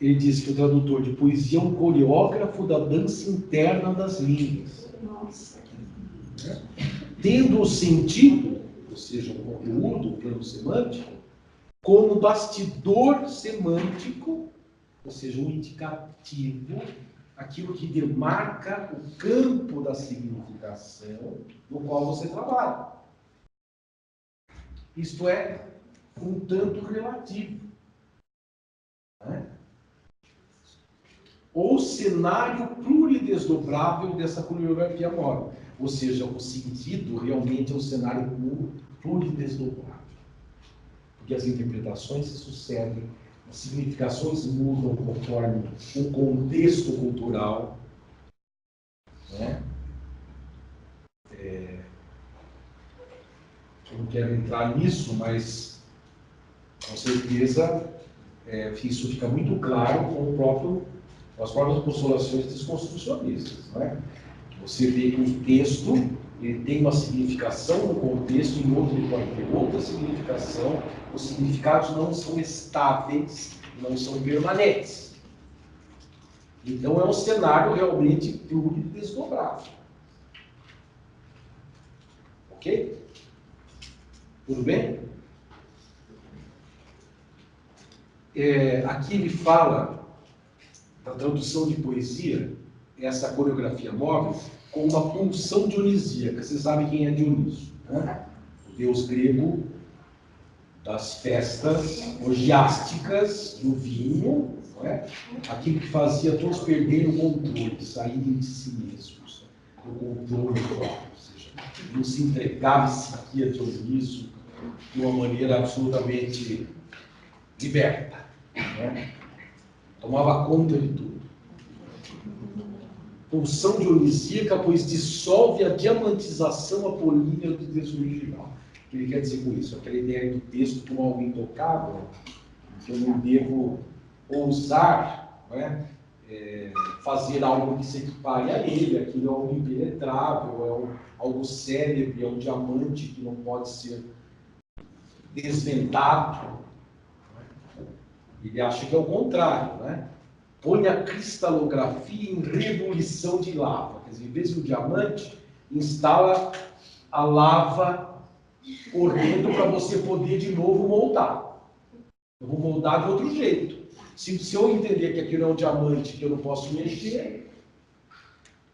Ele diz que o tradutor de poesia é um coreógrafo da dança interna das línguas. Nossa. Tendo o sentido, ou seja, o conteúdo, o plano semântico, como bastidor semântico, ou seja, um indicativo, aquilo que demarca o campo da significação no qual você trabalha. Isto é, um tanto relativo. Né? Ou cenário pluridesdobrável dessa coreografia móvel. Ou seja, o sentido realmente é um cenário pluridesdobrável. Porque as interpretações se sucedem, as significações mudam conforme o contexto cultural. Né? Eu não quero entrar nisso, mas com certeza isso fica muito claro com as próprias postulações desconstrucionistas. Né? Você vê que um texto ele tem uma significação no contexto, em outro ele pode ter outra significação. Os significados não são estáveis, não são permanentes. Então é um cenário realmente pluridesdobrável. Ok? Tudo bem? Aqui ele fala da tradução de poesia, essa coreografia móvel, com uma pulsão dionisíaca. Vocês sabem quem é Dionísio, né? O deus grego das festas orgiásticas, do vinho, não é? Aquilo que fazia todos perderem o controle, saírem de si mesmos, o controle próprio. Ou seja, não se entregava e seguia Dionísio de uma maneira absolutamente liberta. Né? Tomava conta de tudo. Pulsão dionisíaca, pois dissolve a diamantização apolínea do texto original. O que ele quer dizer com isso? Aquela ideia do texto como algo intocável, que eu não devo ousar, né, fazer algo que se equipare a ele, aquilo é algo impenetrável, é algo célebre, é um diamante que não pode ser desvendado. Ele acha que é o contrário, né? Põe a cristalografia em rebulição de lava. Quer dizer, em vez de um diamante, instala a lava correndo para você poder de novo moldar. Eu vou moldar de outro jeito. Se eu entender que aquilo é um diamante que eu não posso mexer,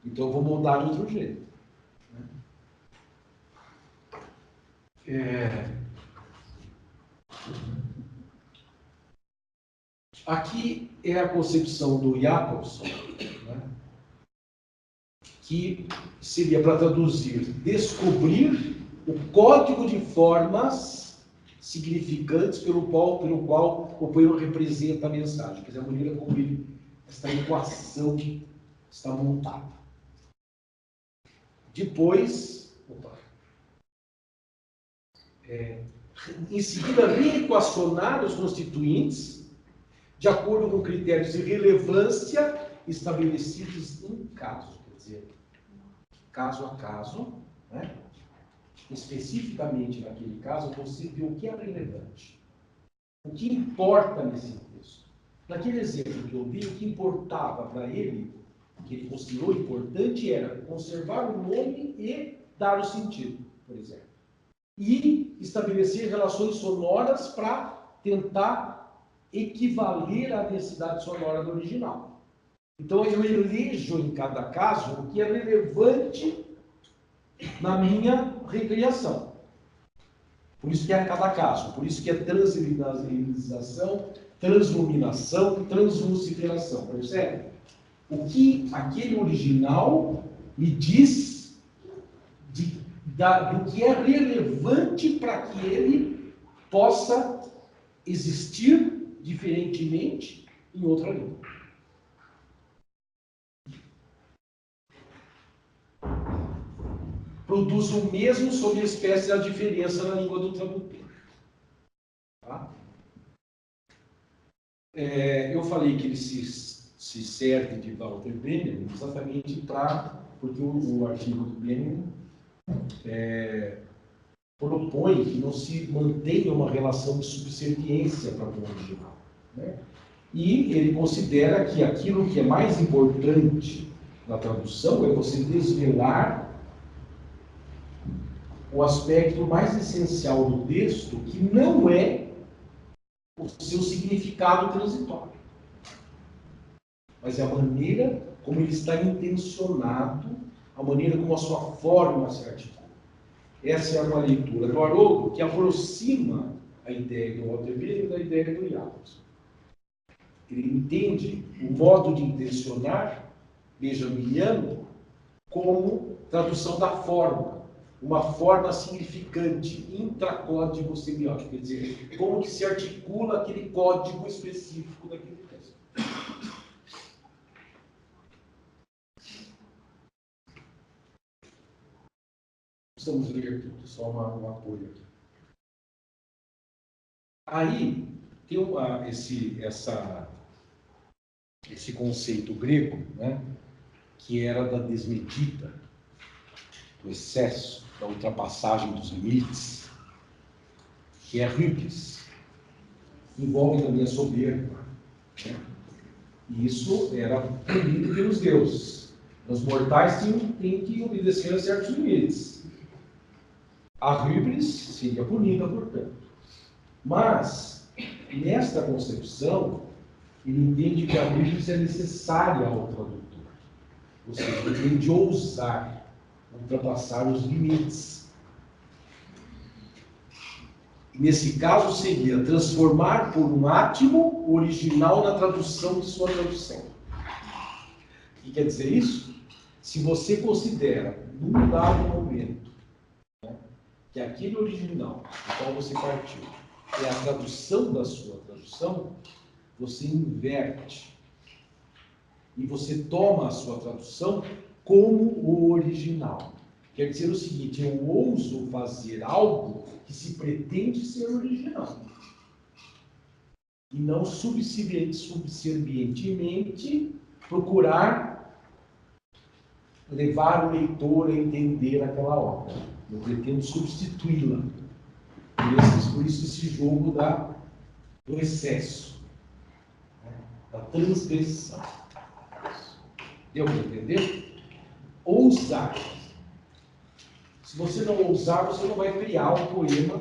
então eu vou moldar de outro jeito. Aqui é a concepção do Jacobson, né, que seria para traduzir, descobrir o código de formas significantes pelo qual o poema representa a mensagem, quer dizer, a maneira como esta equação está montada. Depois, em seguida, reequacionar os constituintes de acordo com critérios de relevância estabelecidos em caso, quer dizer, caso a caso, né? Especificamente naquele caso, você vê o que é relevante, o que importa nesse texto. Naquele exemplo que eu vi, o que importava para ele, que ele considerou importante, era conservar o nome e dar o sentido, por exemplo. E estabelecer relações sonoras para tentar equivaler à densidade sonora do original. Então, eu elejo em cada caso o que é relevante na minha recriação. Por isso que é cada caso, por isso que é transliminação, transluminação, transluciferação, percebe? O que aquele original me diz do que é relevante para que ele possa existir diferentemente em outra língua. Produz o mesmo sob a espécie da diferença na língua do tradutor. Tá? Eu falei que ele se serve de Walter Benjamin exatamente porque o artigo do Benjamin propõe que não se mantenha uma relação de subserviência para o original. Né? E ele considera que aquilo que é mais importante na tradução é você desvelar o aspecto mais essencial do texto, que não é o seu significado transitório, mas é a maneira como ele está intencionado, a maneira como a sua forma se articula. Essa é uma leitura do Haroldo que aproxima a ideia do Walter Benjamin da ideia do Jacobson. Ele entende o modo de intencionar benjaminiano como tradução da forma, uma forma significante, intracódigo semiótico, quer dizer, como que se articula aquele código específico daquele texto. Precisamos ler tudo, só um apoio aqui. Aí, tem esse conceito grego, né, que era da desmedida, do excesso, da ultrapassagem dos limites, que é hubris, envolve também a soberba. Né? E isso era proibido pelos deuses. Os mortais têm que obedecer a certos limites. A hubris seria punida, portanto. Mas, nesta concepção, ele entende que a hubris é necessária ao tradutor. Ou seja, ele tem de ousar ultrapassar os limites. Nesse caso, seria transformar por um átimo o original na tradução de sua tradução. O que quer dizer isso? Se você considera, num dado momento, né, que aquele original do qual você partiu é a tradução da sua tradução, você inverte e você toma a sua tradução como o original. Quer dizer o seguinte, eu ouso fazer algo que se pretende ser original. E não subservientemente procurar levar o leitor a entender aquela obra. Eu pretendo substituí-la. Por isso esse jogo do excesso, né? Da transgressão. Deu para entender? Ousar. Se você não ousar, você não vai criar um poema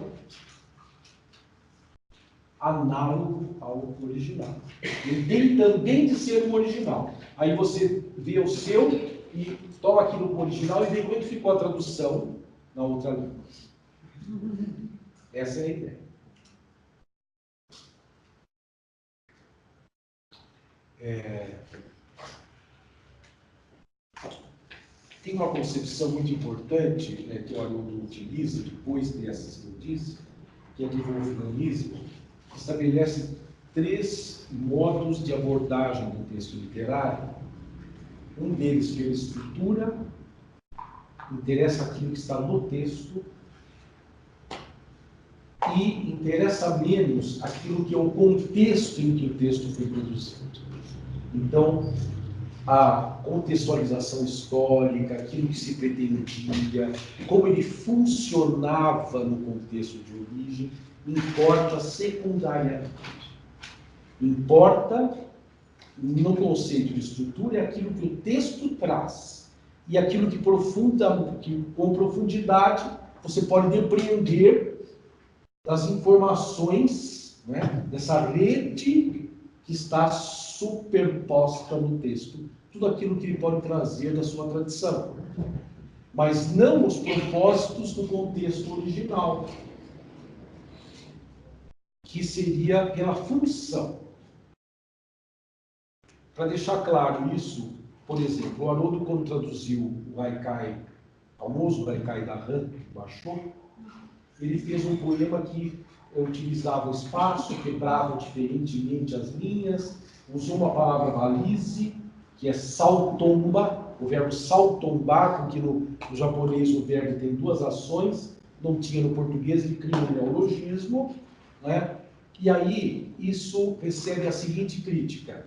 análogo ao original. Ele tem também de ser um original. Aí você vê o seu e toma aquilo como original e vê como ficou a tradução na outra língua. Essa é a ideia. Tem uma concepção muito importante, né, que o Haroldo utiliza, depois dessas que eu disse, que é de wolfranismo, que estabelece 3 modos de abordagem do texto literário. Um deles, que é a estrutura, interessa aquilo que está no texto, e interessa menos aquilo que é o contexto em que o texto foi produzido. Então, a contextualização histórica, aquilo que se pretendia, como ele funcionava no contexto de origem, importa secundariamente. Importa, no conceito de estrutura, é aquilo que o texto traz. E aquilo que com profundidade você pode depreender das informações, né, dessa rede que está superposta no texto. Tudo aquilo que ele pode trazer da sua tradição. Mas não os propósitos do contexto original, que seria pela função. Para deixar claro isso, por exemplo, o Haroldo, quando traduziu o Haikai, o famoso Haikai da Han, que baixou, ele fez um poema que utilizava o espaço, quebrava diferentemente as linhas, usou uma palavra valise, que é saltomba, o verbo saltombar, porque no japonês o verbo tem duas ações, não tinha no português, ele criou um neologismo, né? E aí isso recebe a seguinte crítica,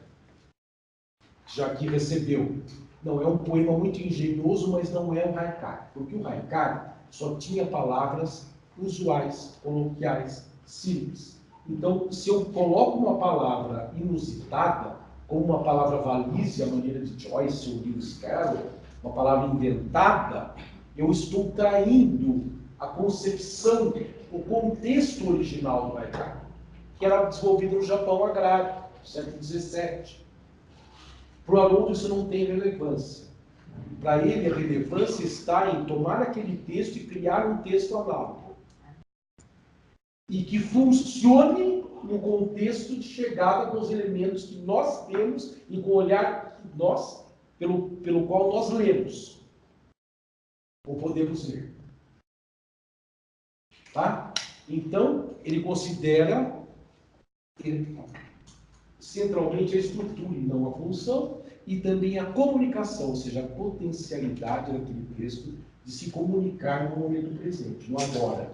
já que recebeu. Não, é um poema muito engenhoso, mas não é um haikai, porque o haikai só tinha palavras usuais, coloquiais, simples. Então, se eu coloco uma palavra inusitada, como uma palavra valise, à maneira de Joyce ou Lewis Carroll, uma palavra inventada, eu estou traindo a concepção, o contexto original do haikai, que era desenvolvido no Japão agrário, no século XVII. Para o Haroldo isso não tem relevância. Para ele a relevância está em tomar aquele texto e criar um texto análogo. E que funcione no contexto de chegada com os elementos que nós temos e com o olhar que nós, pelo qual nós lemos. Ou podemos ler. Tá? Então, ele considera centralmente a estrutura e não a função, e também a comunicação, ou seja, a potencialidade daquele texto de se comunicar no momento presente, no agora.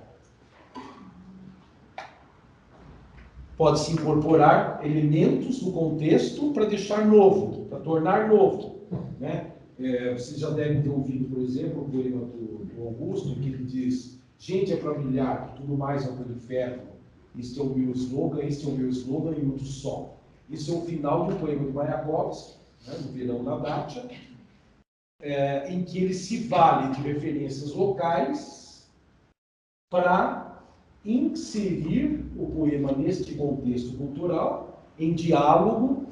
Pode-se incorporar elementos no contexto para deixar novo, para tornar novo. Né? Vocês já devem ter ouvido, por exemplo, o poema do Augusto, que ele diz: gente é para brilhar, tudo mais é para o inferno. Este é o meu slogan, este é o meu slogan e outro só. Isso é o final de um poema de Mayakovsky, né, no Verão na Dátia, em que ele se vale de referências locais para inserir o poema neste contexto cultural, em diálogo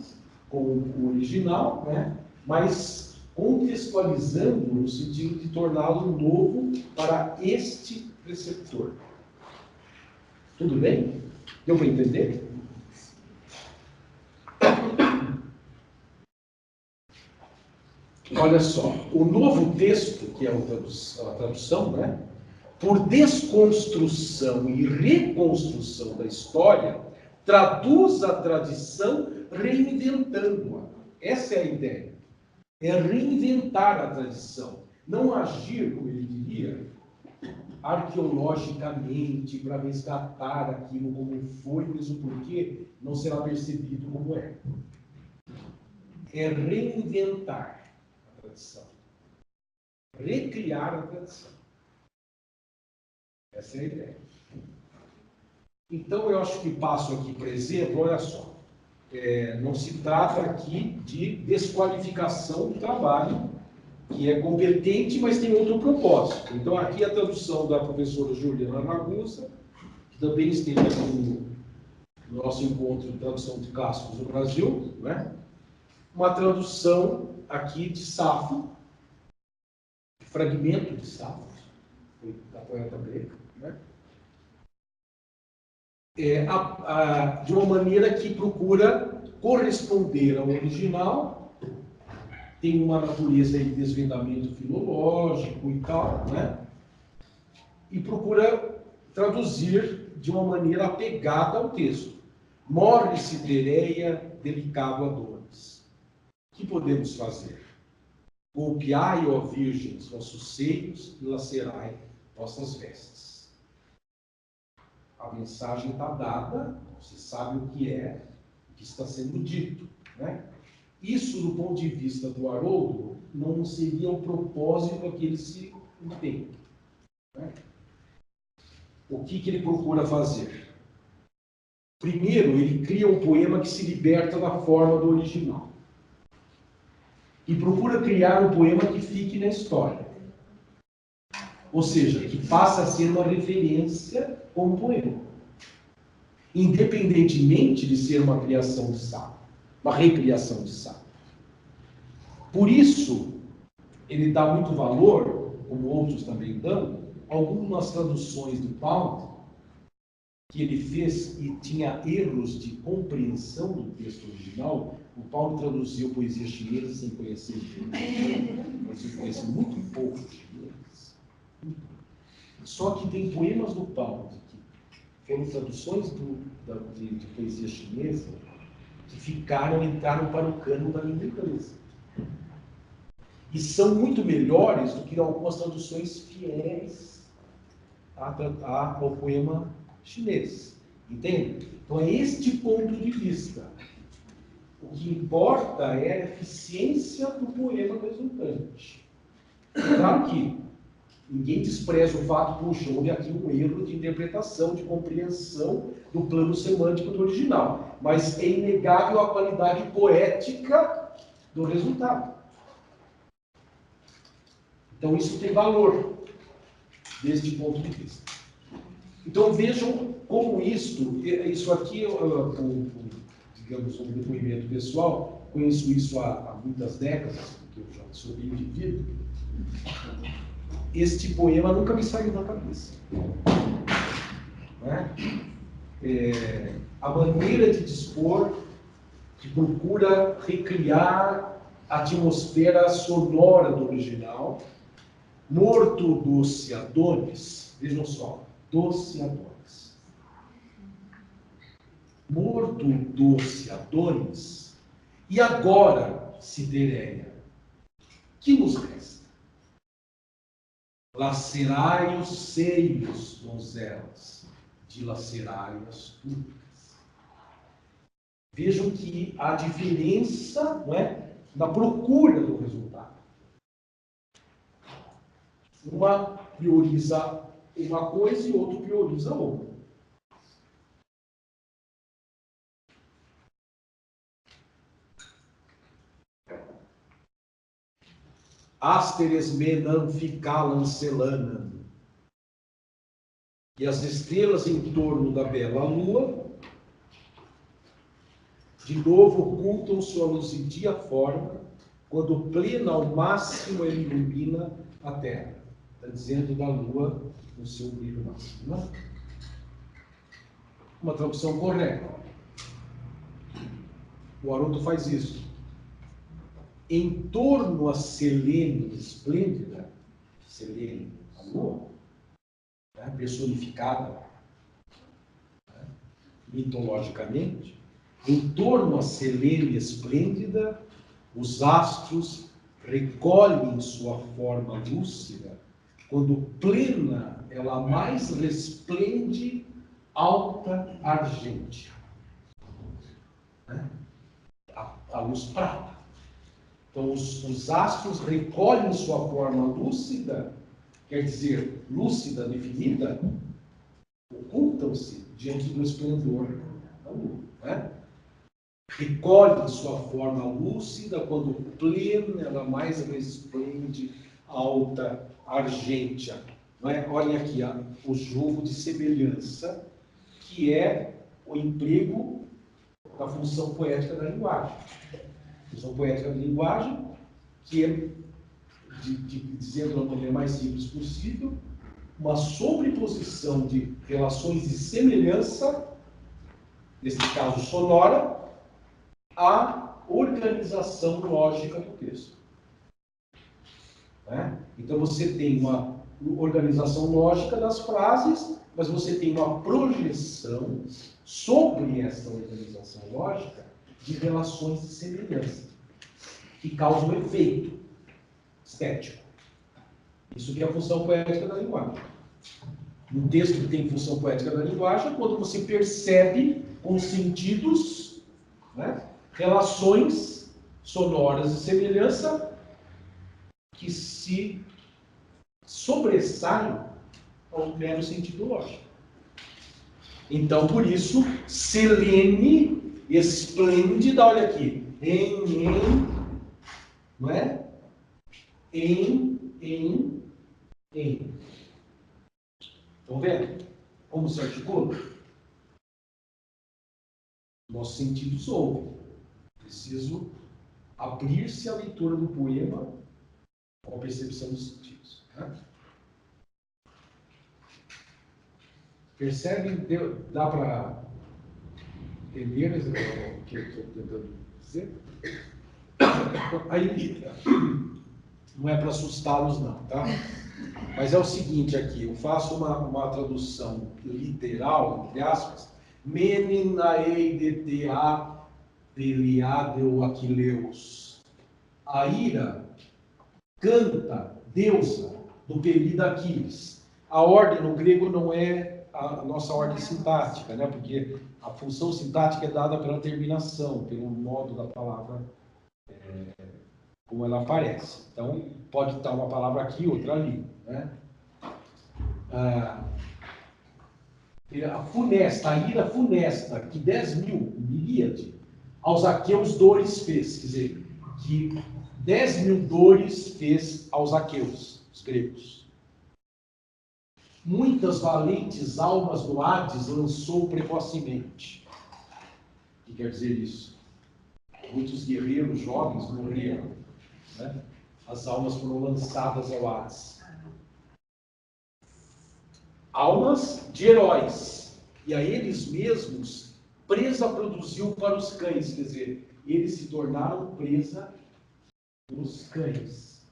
com o original, né, mas contextualizando no sentido de torná-lo novo para este receptor. Tudo bem? Deu para entender? Olha só, o novo texto, que é a tradução, né, por desconstrução e reconstrução da história, traduz a tradição reinventando-a. Essa é a ideia. É reinventar a tradição. Não agir, como ele diria, arqueologicamente para resgatar aquilo como foi, mesmo porque não será percebido como é. É reinventar a tradição. Recriar a tradição. Essa é a ideia. Então, eu acho que passo aqui, por exemplo, olha só, não se trata aqui de desqualificação do trabalho, que é competente, mas tem outro propósito. Então, aqui a tradução da professora Juliana Ragusa, que também esteve aqui no nosso encontro de tradução de clássicos no Brasil, né? Uma tradução aqui de Safo, fragmento de Safo, da poeta grega, né? De uma maneira que procura corresponder ao original, tem uma natureza de desvendamento filológico e tal, né? E procura traduzir de uma maneira apegada ao texto. Morre Sidereia, delicado a dores. O que podemos fazer? Golpeai, ó virgens, vossos seios e lacerai vossas vestes. A mensagem está dada, você sabe o que é, o que está sendo dito, né? Isso, do ponto de vista do Haroldo, não seria o propósito a que ele se empenha. Né? O que ele procura fazer? Primeiro, ele cria um poema que se liberta da forma do original. E procura criar um poema que fique na história. Ou seja, que passa a ser uma referência como poema. Independentemente de ser uma criação de Sá, uma recriação de Sá. Por isso, ele dá muito valor, como outros também dão, a algumas traduções do Paulo que ele fez e tinha erros de compreensão do texto original. O Paulo traduziu poesia chinesa sem conhecer chinês, mas eu conheço muito pouco chinês. Só que tem poemas do Paulo que foram traduções de poesia chinesa que entraram para o cano da língua inglesa. E são muito melhores do que algumas traduções fiéis ao poema chinês. Entende? Então é este ponto de vista. O que importa é a eficiência do poema resultante. Claro que ninguém despreza o fato, puxa, houve aqui um erro de interpretação, de compreensão do plano semântico do original. Mas é inegável a qualidade poética do resultado. Então isso tem valor, deste ponto de vista. Então vejam como isso aqui, digamos, um depoimento pessoal, conheço isso há muitas décadas, porque eu já sou bem vivido. Este poema nunca me saiu da cabeça. Né? A maneira de dispor, que procura recriar a atmosfera sonora do original. Morto doce Adonis, vejam só, doce Adonis. Morto doce Adonis, e agora, Cidereia, que nos resta? Lacerai os seios, donzelas, dilacerai as túnicas. Vejam que há diferença, não é, na procura do resultado. Uma prioriza uma coisa e outro prioriza outra. Asteres menam ficalam selanam. E as estrelas em torno da bela lua, de novo ocultam sua luzidia forma, quando plena ao máximo ele ilumina a terra. Está dizendo da lua no seu brilho máximo. Não? Uma tradução correta. O Haroldo faz isso. Em torno a Selene esplêndida, Selene, a lua, né, personificada, né, mitologicamente, em torno a Selene esplêndida, os astros recolhem sua forma lúcida, quando plena ela mais resplende, alta argêntea. Né? A luz prata. Então, os astros recolhem sua forma lúcida, quer dizer, lúcida, definida, ocultam-se diante do esplendor da lua. Né? Recolhem sua forma lúcida, quando plena, ela mais resplende, alta, argêntea. Não é? Olhem aqui o jogo de semelhança, que é o emprego da função poética da linguagem. Função poética da linguagem, que é, dizendo de uma maneira mais simples possível, uma sobreposição de relações de semelhança, nesse caso sonora, à organização lógica do texto. Né? Então você tem uma organização lógica das frases, mas você tem uma projeção sobre essa organização lógica de relações de semelhança, que causam um efeito estético. Isso que é a função poética da linguagem. Um texto que tem função poética da linguagem é quando você percebe com sentidos, né, relações sonoras de semelhança que se sobressaem ao mero sentido lógico. Então, por isso, selene, esplêndida, olha aqui, não é? Em. Estão vendo? Como se articula? Nossos sentidos ouvem. Preciso abrir-se à leitura do poema com a percepção dos sentidos. Né? Percebe? Dá para entender o que eu estou tentando dizer? Aí, não é para assustá-los não, tá? Mas é o seguinte aqui, eu faço uma tradução literal, entre aspas, Meninaeideta Peliadeu Aquileus. A ira canta, deusa, do Peli da Aquiles. A ordem no grego não é a nossa ordem sintática, né? Porque a função sintática é dada pela terminação, pelo modo da palavra, como ela aparece. Então, pode estar uma palavra aqui, outra ali, né? A funesta, a ira funesta, que 10.000, miríade, aos aqueus dores fez, quer dizer, que 10.000 dores fez aos aqueus, os gregos. Muitas valentes almas no Hades lançou precocemente. O que quer dizer isso? Muitos guerreiros jovens morreram, né? As almas foram lançadas ao Hades. Almas de heróis, e a eles mesmos presa produziu para os cães, quer dizer, eles se tornaram presa dos cães,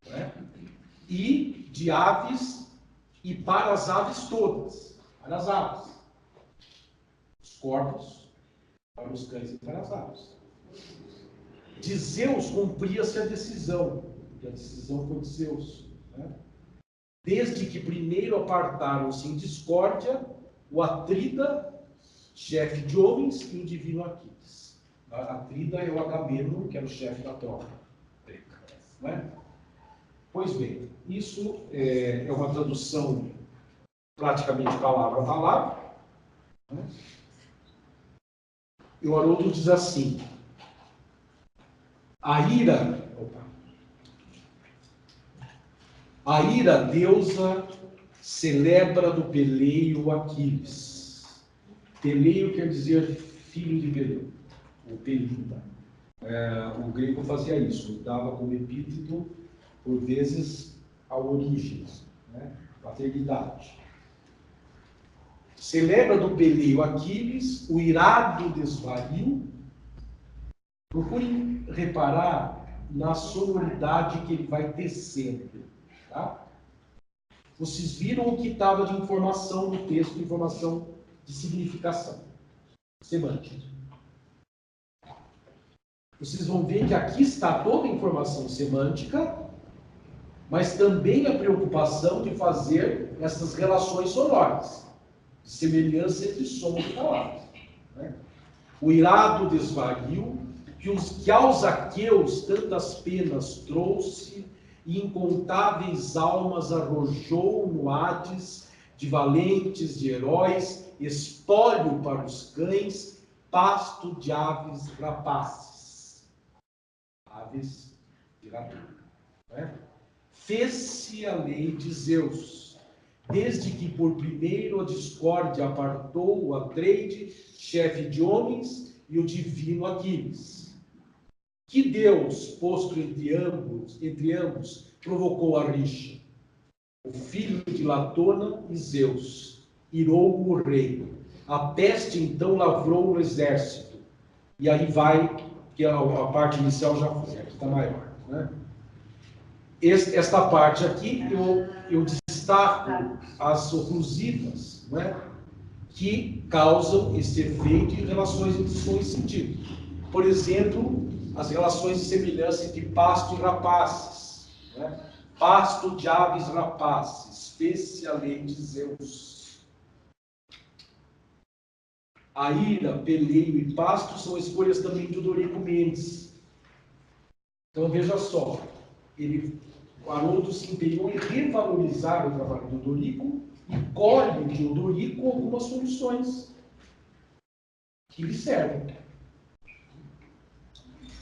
né? E de aves, e para as aves todas, para as aves, os corpos para os cães e para as aves. De Zeus cumpria-se a decisão, porque a decisão foi de Zeus, né? Desde que primeiro apartaram-se em discórdia o Atrida, chefe de homens, e o divino Aquiles. A Atrida é o Agamemnon, que era o chefe da tropa grega, não é? Pois bem, isso é uma tradução praticamente palavra a palavra, né? E o Haroldo diz assim: a ira, deusa, celebra do peleio Aquiles. Peleio quer dizer filho de Peleu, ou Pelida. O grego fazia isso, dava como epíteto, por vezes, a origem, né? Paternidade. Celebra do peleio Aquiles, o irado desvario. Procurem reparar na sonoridade que ele vai tecendo. Tá? Vocês viram o que estava de informação no texto, informação de significação, semântica. Vocês vão ver que aqui está toda a informação semântica, mas também a preocupação de fazer essas relações sonoras, de semelhança entre som e palavras. Né? O irado desvario, que aos aqueus tantas penas trouxe, e incontáveis almas arrojou no Hades, de valentes, de heróis, espólio para os cães, pasto de aves rapaces. Aves de rapina. Né? Fez-se a lei de Zeus, desde que por primeiro a discórdia apartou o Atreide, chefe de homens, e o divino Aquiles. Que Deus, posto entre ambos, provocou a rixa? O filho de Latona e Zeus, irou o reino. A peste então lavrou no exército. E aí vai, que a parte inicial já foi, aqui está maior. Né? Esta parte aqui eu destaco as oclusivas, né? Que causam esse efeito em relações entre som e sentido. Por exemplo, as relações de semelhança entre pasto e rapaces, né? Pasto de aves rapaces, fez-se a lei de Zeus. A ira, peleio e pasto são escolhas também de Odorico Mendes. Então, veja só, o Haroldo se empenhou em revalorizar o trabalho do Dorico e colhe do Dorico algumas soluções que lhe servem.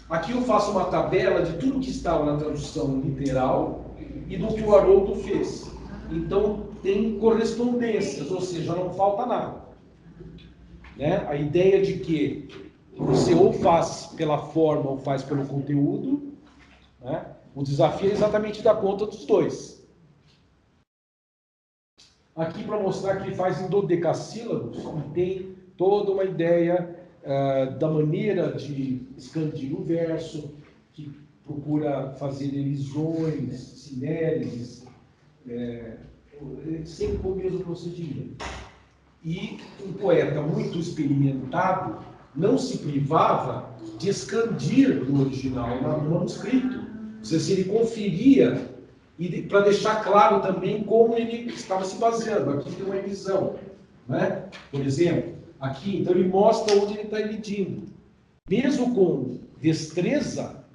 Aqui eu faço uma tabela de tudo que estava na tradução literal e do que o Haroldo fez. Então, tem correspondências, ou seja, não falta nada. Né? A ideia de que você ou faz pela forma ou faz pelo conteúdo, né? O desafio é exatamente dar conta dos dois. Aqui para mostrar que ele faz em dodecassílabos, e tem toda uma ideia da maneira de expandir o verso, que procura fazer elisões, sinéreses, sempre com o mesmo procedimento. E um poeta muito experimentado não se privava de expandir no original, no manuscrito. Ou seja, se ele conferia, e para deixar claro também como ele estava se baseando. Aqui tem uma revisão, né? Por exemplo, aqui, então ele mostra onde ele está medindo. Mesmo com destreza,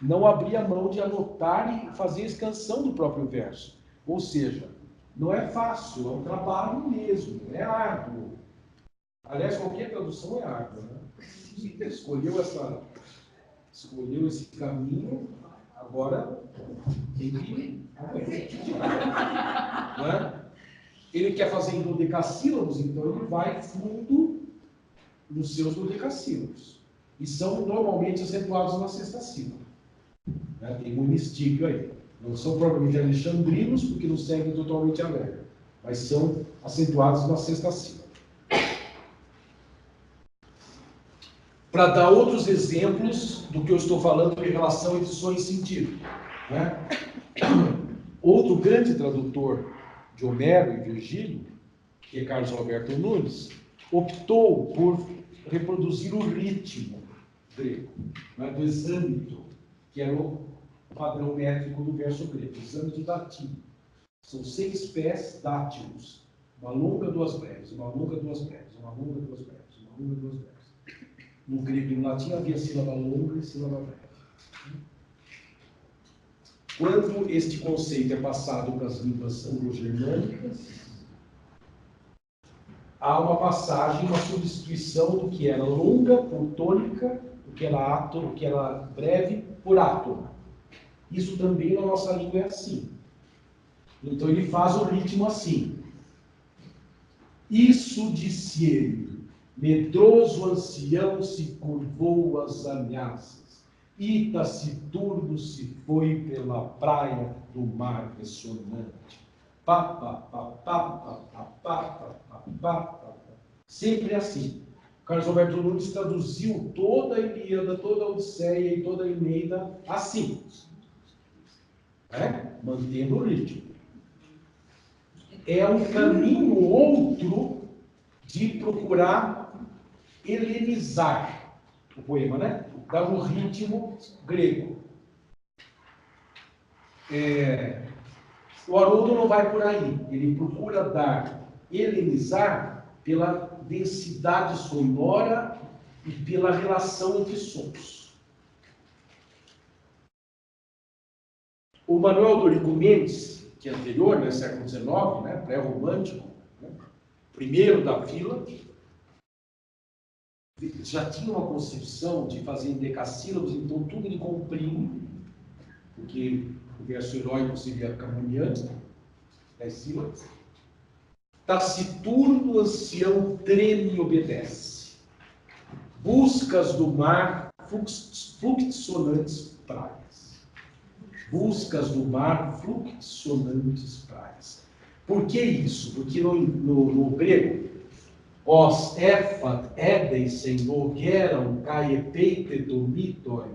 não abria mão de anotar e fazer a escansão do próprio verso. Ou seja, não é fácil, é um trabalho mesmo, é árduo. Aliás, qualquer tradução é árdua, né? Escolheu esse caminho, agora tem que né? Ele quer fazer em dodecassílabos, então ele vai fundo nos seus dodecassílabos. E são normalmente acentuados na sexta sílaba. Né? Tem um mistíquio aí. Não são propriamente alexandrinos, porque não seguem totalmente a regra, mas são acentuados na sexta sílaba. Para dar outros exemplos do que eu estou falando em relação a edições em sentido. Né? Outro grande tradutor de Homero e Virgílio, que é Carlos Alberto Nunes, optou por reproduzir o ritmo grego, né, do exâmito, que era o padrão métrico do verso grego, exâmito dativo. São 6 pés dátilos, uma longa, 2 breves, uma longa, 2 breves, uma longa, 2 breves, uma longa, 2 breves. No grego e no latim havia sílaba longa e sílaba breve. Quando este conceito é passado para as línguas anglo-germânicas, há uma passagem, uma substituição do que era longa por tônica, do que era breve por átona. Isso também na nossa língua é assim. Então ele faz o ritmo assim. Isso disse ele, medroso ancião se curvou às ameaças, e taciturno se foi pela praia do mar ressonante. Sempre assim. Carlos Alberto Nunes traduziu toda a Ilíada, toda a Odisseia e toda a Eneida assim, mantendo o ritmo. É um caminho outro de procurar helenizar o poema, né? Dar um ritmo grego. O Haroldo não vai por aí, ele procura helenizar pela densidade sonora e pela relação entre sons. O Manuel Dorico Mendes, que é anterior, né, século XIX, né, pré-romântico, né, primeiro da fila, já tinha uma concepção de fazer em decassílabos, então tudo ele comprime, porque o verso heróico seria camuniano, 10 sílabas. Taciturno ancião treme e obedece. Buscas do mar, fluxonantes praias. Buscas do mar, fluxonantes praias. Por que isso? Porque no grego, os efat edeisen nogeram caepeite domitor,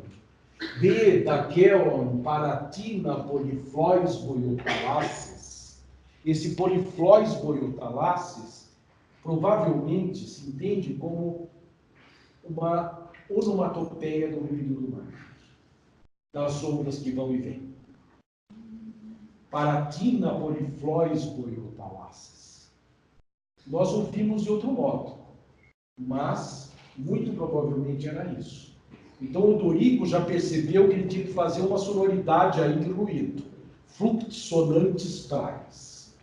de daqueon paratina poliflóis boiotalasses. Esse poliflóis boiotalasses provavelmente se entende como uma onomatopeia do ruído do mar, das ondas que vão e vêm. Paratina poliflóis boiotalasses. Nós ouvimos de outro modo, mas muito provavelmente era isso. Então o Dorico já percebeu que ele tinha que fazer uma sonoridade aí de ruído. Flucti sonantes tais.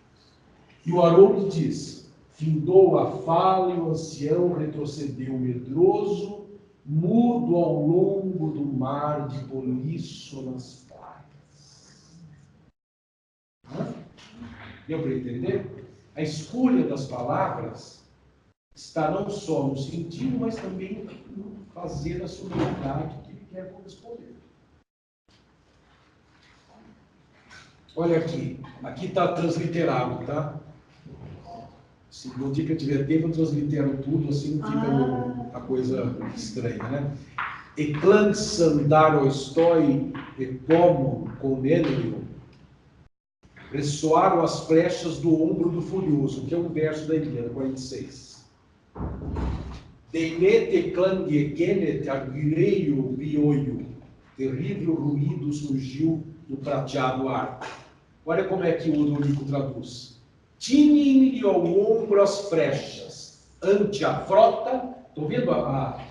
E o Haroldo diz: findou a fala e o ancião retrocedeu medroso, mudo ao longo do mar de políssonas praias. Deu para entender? A escolha das palavras está não só no sentido, mas também no fazer a sonoridade que ele quer corresponder. Olha aqui está transliterado, tá? Se no dia que eu tiver tempo, eu translitero tudo, assim não fica a coisa estranha, né? Eclan sandaro estoi e como comenio, ressoaram as flechas do ombro do furioso, que é um verso da Ilíada, 46. Deimete clangue kenet aguireio bioio, terrível ruído surgiu do prateado arco. Olha como é que o Dorico traduz. Tinhem-lhe ao ombro as flechas, ante a frota. Estão vendo a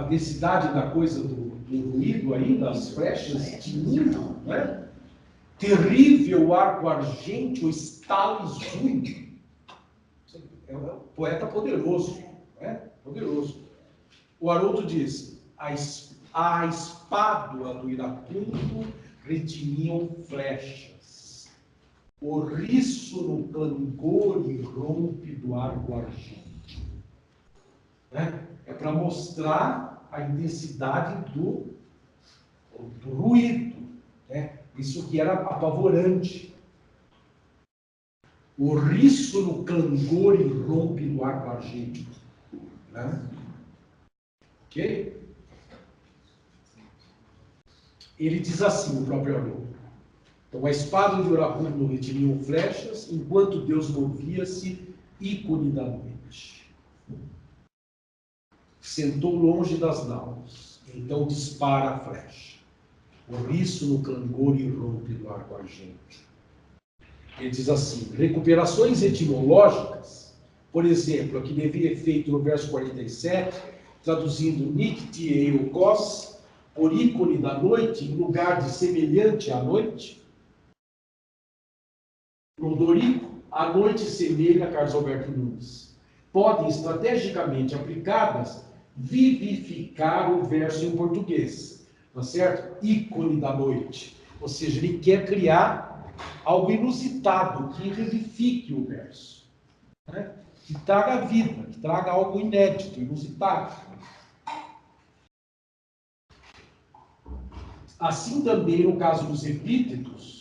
densidade da coisa do ruído aí, das flechas tinindo, né? Terrível arco argênteo, estalo zúido. É um poeta poderoso, né? Poderoso. O Haroldo diz: a espádua do iracundo retiniam flechas. O riço no clangor irrompe do arco argênteo. Né? É para mostrar a intensidade do ruído. Né? Isso que era apavorante. O riço no clangor irrompe do arco argênteo. Né? Ok? Ele diz assim, o próprio Haroldo. Então, a espada de Uracundo retiniam flechas, enquanto Deus movia-se, ícone da noite. Sentou longe das naus, então dispara a flecha. O riço no clangor irrompe do arco argênteo. Ele diz assim, recuperações etimológicas, por exemplo, aqui devia feito no verso 47, traduzindo nicti eukos, por ícone da noite, em lugar de semelhante à noite. No Dorico, a noite semelha a Carlos Alberto Nunes. Podem, estrategicamente aplicadas, vivificar o verso em português. Tá certo? Ícone da noite. Ou seja, ele quer criar algo inusitado, que revivifique o verso. Né? Que traga vida, que traga algo inédito, inusitado. Assim também no caso dos epítetos,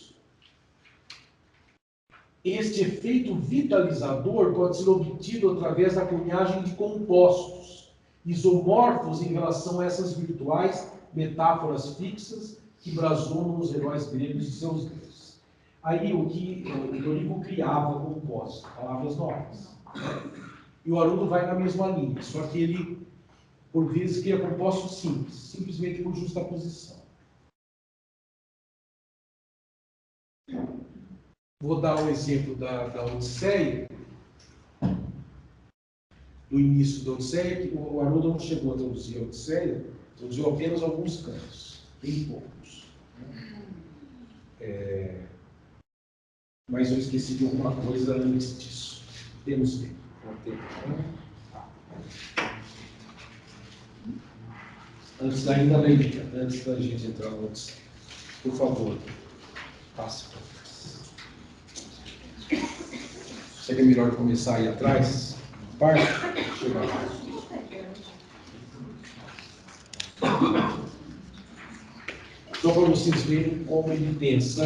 este efeito vitalizador pode ser obtido através da cunhagem de compostos, isomorfos em relação a essas virtuais metáforas fixas que blasonam os heróis gregos e seus deuses. Aí o que o Dorico criava compostos, palavras novas. E o Haroldo vai na mesma linha, só que ele, por vezes, cria compostos simples, simplesmente por justaposição. Vou dar um exemplo da Odisseia, do início da Odisseia, que o Haroldo não chegou a traduzir a Odisseia, traduziu apenas alguns cantos, bem poucos. Mas eu esqueci de alguma coisa antes disso. Temos tempo. Antes ainda da Ilíada, antes da gente entrar no Odisseia. Por favor, passe para trás. Será que é melhor começar aí atrás? Parte? Chega lá. Só para vocês verem como ele pensa.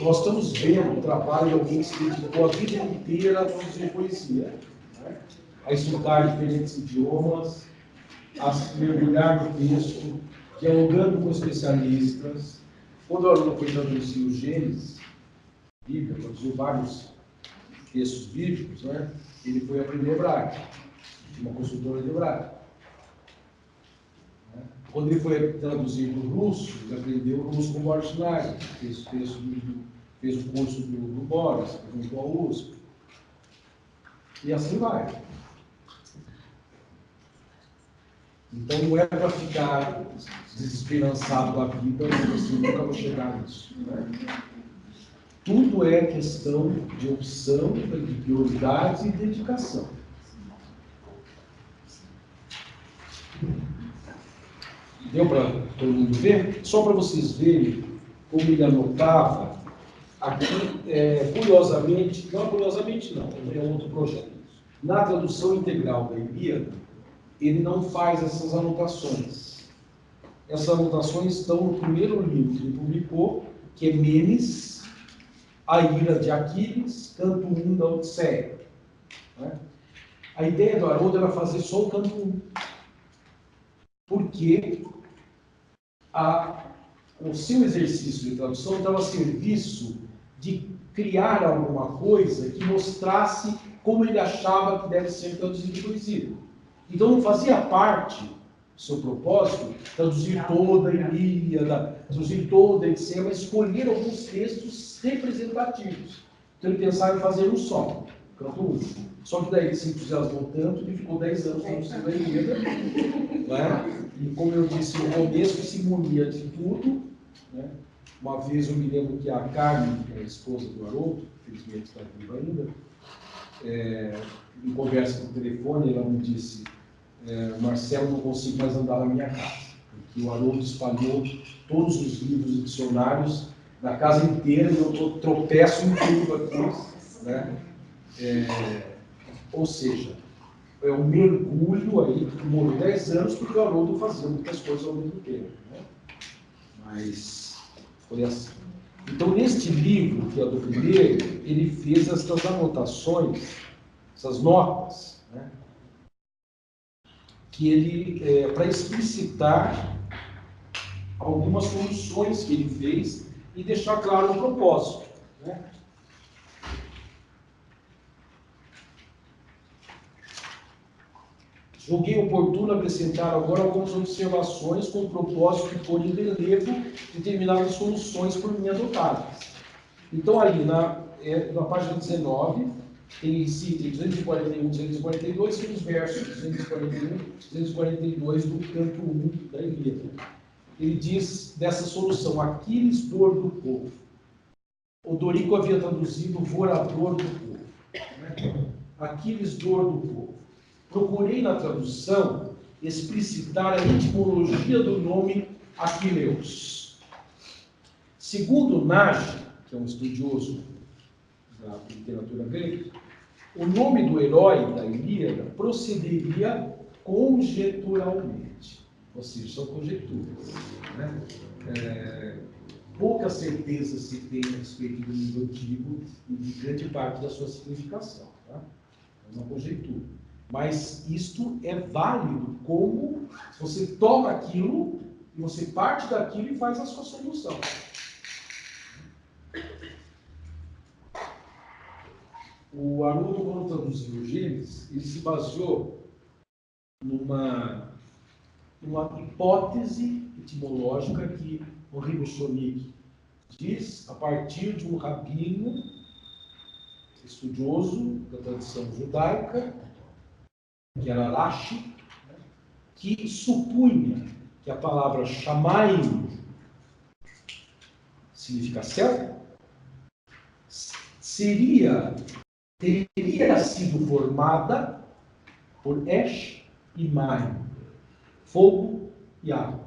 nós estamos vendo o trabalho de alguém que se dedicou a vida inteira a produzir poesia, né? A estudar diferentes idiomas, a se mergulhar no texto, dialogando com especialistas. Quando o aluno foi traduzir o Gênesis, Bíblia, traduziu vários textos bíblicos, né? Ele foi aprender hebraico, de uma consultora de hebraico. Quando ele foi traduzir do russo, ele aprendeu o russo com o Boris Schneider, fez o curso do Boris, perguntou ao USP. E assim vai. Então não é para ficar desesperançado da vida, mas assim, nunca vou chegar nisso. Né? Tudo é questão de opção, de prioridades e dedicação. Deu para todo mundo ver? Só para vocês verem como ele anotava, aqui, curiosamente, não, é outro projeto. Na tradução integral da Ilíada, ele não faz essas anotações. Essas anotações estão no primeiro livro que ele publicou, que é Menes, a Ira de Aquiles, canto 1 da Odisseia. Né? A ideia do Haroldo era fazer só o canto 1. Porque o seu exercício de tradução estava a serviço de criar alguma coisa que mostrasse como ele achava que deve ser traduzido e poesia. Então não fazia parte do seu propósito traduzir toda a Ilíada, traduzir toda a Odisseia, mas escolher alguns textos representativos. Então ele pensava em fazer um só, canto 1. Só que daí ele se entusiasmou tanto que ficou 10 anos traduzindo a Ilíada, né? E como eu disse no começo, se munia de tudo. Né? Uma vez eu me lembro que a Carmen, que é a esposa do Haroldo, infelizmente está viva ainda, em conversa por telefone, ela me disse: Marcelo, não consigo mais andar na minha casa, porque o Haroldo espalhou todos os livros e dicionários na casa inteira e eu tropeço em tudo aqui. Né? Ou seja, é um mergulho aí, que demorou 10 anos, porque o Haroldo fazia muitas coisas ao mesmo tempo. Né? Mas foi assim. Então, neste livro, que é do primeiro, ele fez essas anotações, essas notas, né? Que ele, para explicitar algumas soluções que ele fez e deixar claro o propósito. Né? Julguei oportuno acrescentar agora algumas observações com o propósito de pôr em relevo determinadas soluções por mim adotadas. Então, ali na página 19, tem 241 e 242, são os versos 241 e 242 do canto 1 da Ilíada. Ele diz dessa solução: Aquiles, dor do povo. O Dorico havia traduzido vorador do povo. Né? Aquiles, dor do povo. Procurei na tradução explicitar a etimologia do nome Aquileus. Segundo Nagy, que é um estudioso da literatura grega, o nome do herói da Ilíada procederia conjeturalmente, ou seja, são conjecturas. Né? Poucas certezas se tem a respeito do livro antigo e de grande parte da sua significação. Tá? É uma conjectura. Mas isto é válido como você toma aquilo e você parte daquilo e faz a sua solução. O Haroldo, quando traduziu o Gênesis, ele se baseou numa hipótese etimológica que o Henri Bouchonique diz a partir de um rabino estudioso da tradição judaica, que era Rashi, que supunha que a palavra Shamayim significa céu, teria sido formada por Esh e Mayim, fogo e água.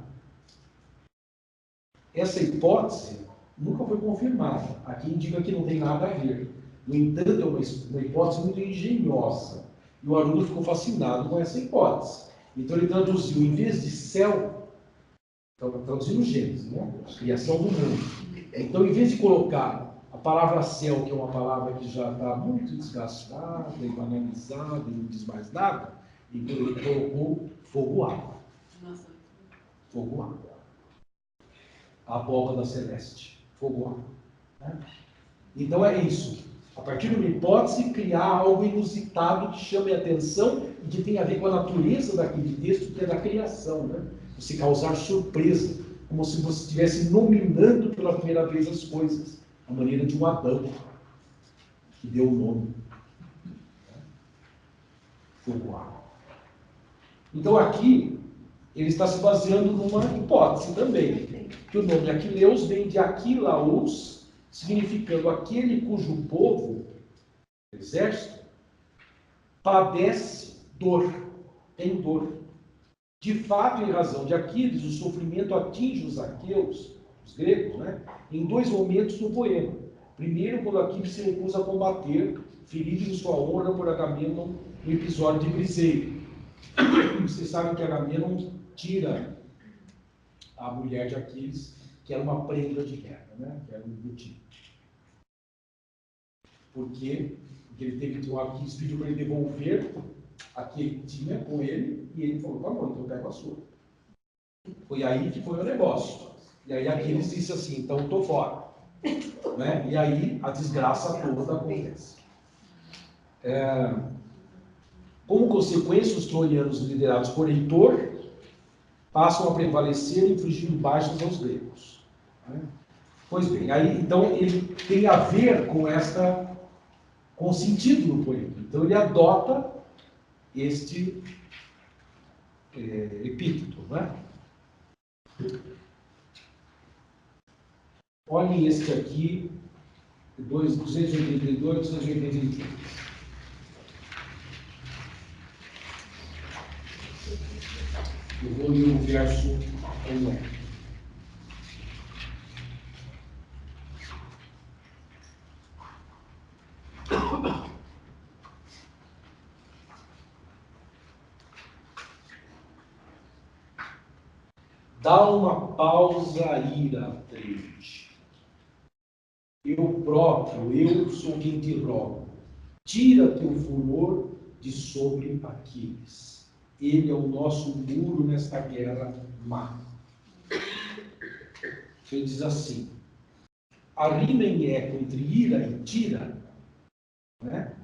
Essa hipótese nunca foi confirmada. Há quem diga que não tem nada a ver. No entanto, é uma hipótese muito engenhosa. E o Haroldo ficou fascinado com essa hipótese. Então ele traduziu, em vez de céu, traduzindo Gênesis, né? A criação do mundo. Então, em vez de colocar A palavra céu, que é uma palavra que já está muito desgastada e banalizada e não diz mais nada, então ele colocou fogo-água. Fogo-água. A abóbada celeste. Fogo-água. Né? Então é isso. A partir de uma hipótese, criar algo inusitado que chame a atenção e que tem a ver com a natureza daquele texto, que é da criação. Né? Você causar surpresa, como se você estivesse nominando pela primeira vez as coisas, a maneira de um Adão, que deu o nome. Fogo-água. Então aqui, ele está se baseando numa hipótese também, que o nome Aquileus vem de Aquilaus, significando aquele cujo povo, exército, padece dor, tem dor. De fato, em razão de Aquiles, o sofrimento atinge os aqueus, os gregos, né, em dois momentos no poema. Primeiro, quando Aquiles se recusa a combater, ferido em sua honra por Agamenon, no episódio de Briseiro. Vocês sabem que Agamenon tira a mulher de Aquiles, que era uma prenda de guerra, né, que era um embutido. Por quê? Porque ele teve que o Aquiles pediu para ele devolver a que ele tinha com ele, e ele falou, tá bom, então eu pego a sua. Foi aí que foi o negócio. E aí Aquiles disse assim, então eu estou fora. Né? E aí a desgraça toda acontece. Como consequência, os troianos liderados por Heitor passam a prevalecer, infligindo baixas aos gregos. Né? Pois bem, aí então ele tem a ver com com o sentido do poema. Então ele adota este epíteto, né? Olhem este aqui, 282, 283. Eu vou ler o verso 1. Dá uma pausa à ira, Atreide. Eu próprio, eu sou quem te rogo. Tira teu furor de sobre Aquiles. Ele é o nosso muro nesta guerra má. Ele diz assim: a rima em eco entre ira e tira, né?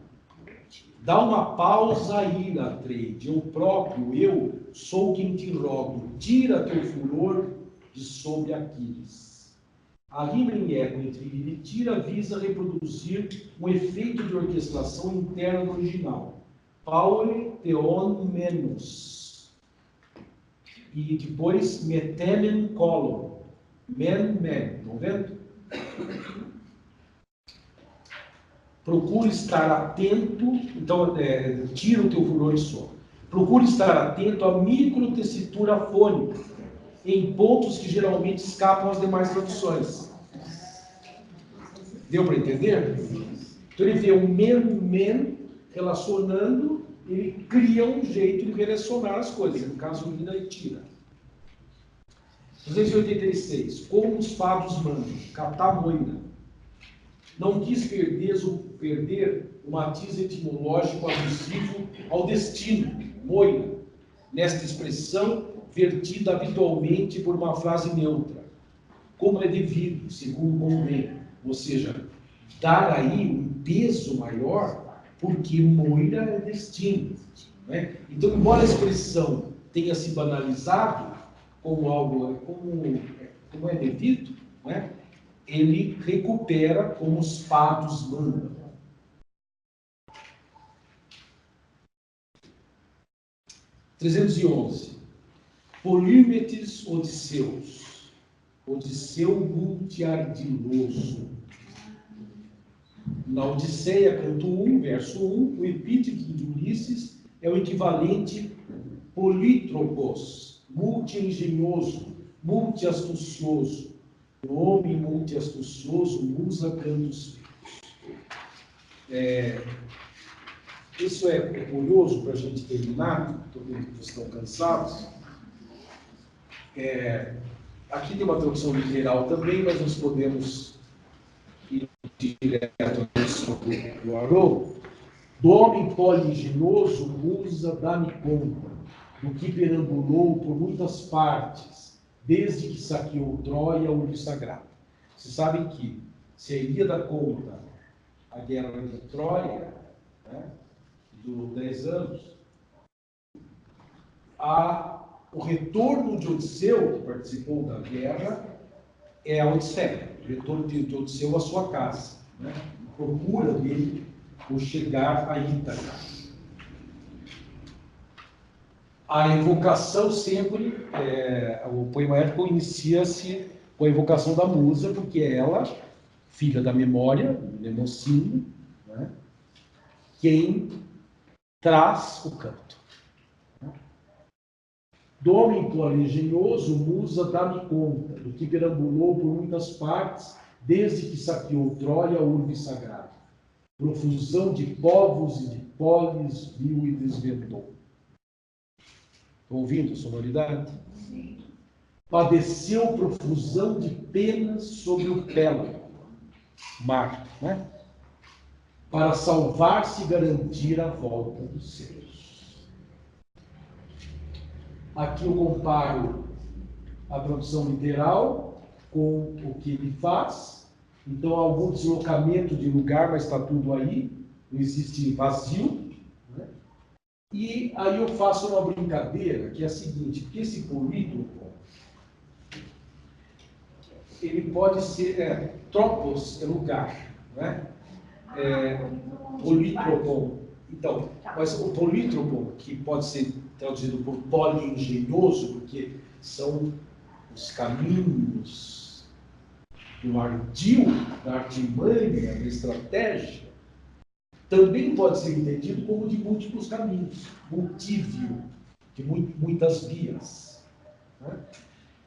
Dá uma pausa à ira, Atreide. Eu próprio, eu sou quem te rogo. Tira teu furor de sobre Aquiles. A rima em eco entre ira e tira visa reproduzir um efeito de orquestração interna do original. Paule theon menos. E depois metemen colon. Men. Estão vendo? Procure estar atento, então tira o teu furor de som. Procure estar atento à microtessitura fônica, em pontos que geralmente escapam às demais traduções. Deu para entender? Então ele vê o men relacionando, ele cria um jeito de relacionar as coisas, no caso ira e tira. 286. Como os fados mandam, catamoina. Não quis perder o matiz etimológico alusivo ao destino, moina, nesta expressão vertida habitualmente por uma frase neutra, como é devido, segundo convém, ou seja, dar aí um peso maior, porque moira é destino. Né? Então, embora a expressão tenha se banalizado como algo, como é devido, né? Ele recupera como os fatos mandam. 311. Polímetes Odisseus. Odisseu multiardiloso. Na Odisseia, canto 1, verso 1, o epíteto de Ulisses é o equivalente polítropos, multi-engenhoso, multi-astucioso. O homem multi-astucioso usa cantos feios. Isso é curioso para a gente terminar, estou vendo que vocês estão cansados. Aqui tem uma tradução literal também, mas nós podemos ir direto do Haroldo, do homem poliginoso, musa, dá-me conta, do que perambulou por muitas partes, desde que saqueou Troia, urbe sagrado. Vocês sabem que, se a Ilíada conta a guerra de Troia, né, que durou 10 anos, o retorno de Odisseu, que participou da guerra, é a Odisseia, o retorno de Odisseu à sua casa, né, procura dele por chegar a Ítaca. A invocação sempre, o poema épico inicia-se com a invocação da musa, porque ela, filha da memória, Mnemocine, né, quem traz o canto. Do homem engenhoso, musa, dá-me conta, do que perambulou por muitas partes, desde que saqueou Troia, urbe sagrada. Profusão de povos e de polis viu e desvendou. Estão ouvindo a sonoridade? Sim. Padeceu profusão de penas sobre o Pélago, mar, né? Para salvar-se e garantir a volta dos seus. Aqui eu comparo a tradução literal com o que ele faz. Então, há algum deslocamento de lugar, mas está tudo aí. Não existe vazio. Né? E aí eu faço uma brincadeira, que é a seguinte, que esse polítopo, ele pode ser, tropos é lugar, né? Polítropon. Então, mas o polítropon, que pode ser traduzido por poliengenhoso, porque são os caminhos do ardil, da artimanha, da estratégia, também pode ser entendido como de múltiplos caminhos, multívio, de muitas vias. Né?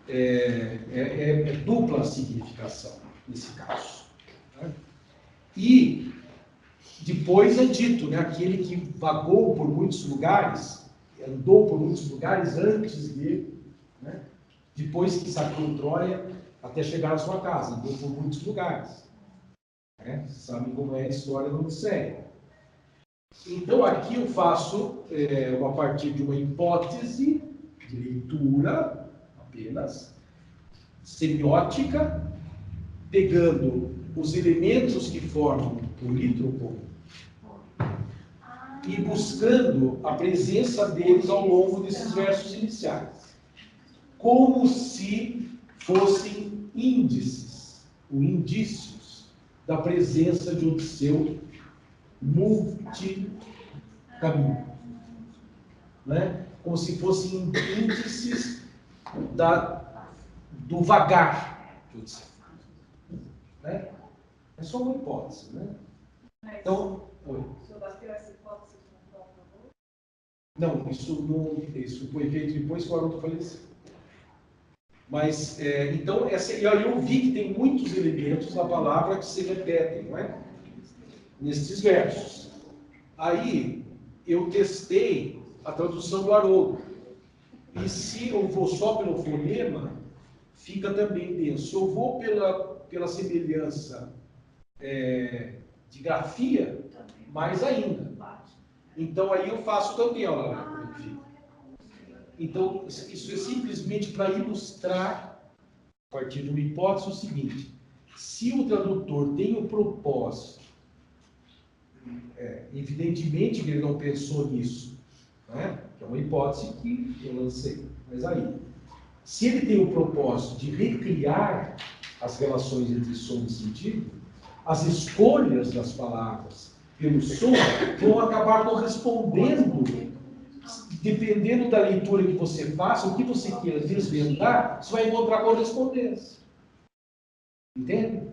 É dupla a significação nesse caso. Né? E depois é dito, né, aquele que vagou por muitos lugares, andou por muitos lugares antes de, né, depois que saqueou Troia, até chegar à sua casa, andou por muitos lugares. Né? Vocês sabem como é a história da Odisseia. Então aqui eu faço, a partir de uma hipótese de leitura, apenas, semiótica, pegando os elementos que formam o polítropo e buscando a presença deles ao longo desses versos iniciais, como se fossem índices, ou indícios da presença de Odisseu multicaminho, né? Como se fossem índices do vagar de Odisseu. Né? É só uma hipótese, né? Então, não, isso foi feito depois que o Haroldo faleceu. Mas, então, e aí eu vi que tem muitos elementos da palavra que se repetem, não é? Nesses versos. Aí, eu testei a tradução do Haroldo. E se eu vou só pelo fonema, fica também denso. Se eu vou pela semelhança de grafia, mais ainda. Então aí eu faço também, olha. Então isso é simplesmente para ilustrar, a partir de uma hipótese, o seguinte: se o tradutor tem o propósito, evidentemente que ele não pensou nisso, né? Que é uma hipótese que eu lancei, mas aí, se ele tem o propósito de recriar as relações entre som e sentido, as escolhas das palavras pelo som vão acabar correspondendo, dependendo da leitura que você faça, o que você queira desvendar, você vai encontrar correspondência. Entende?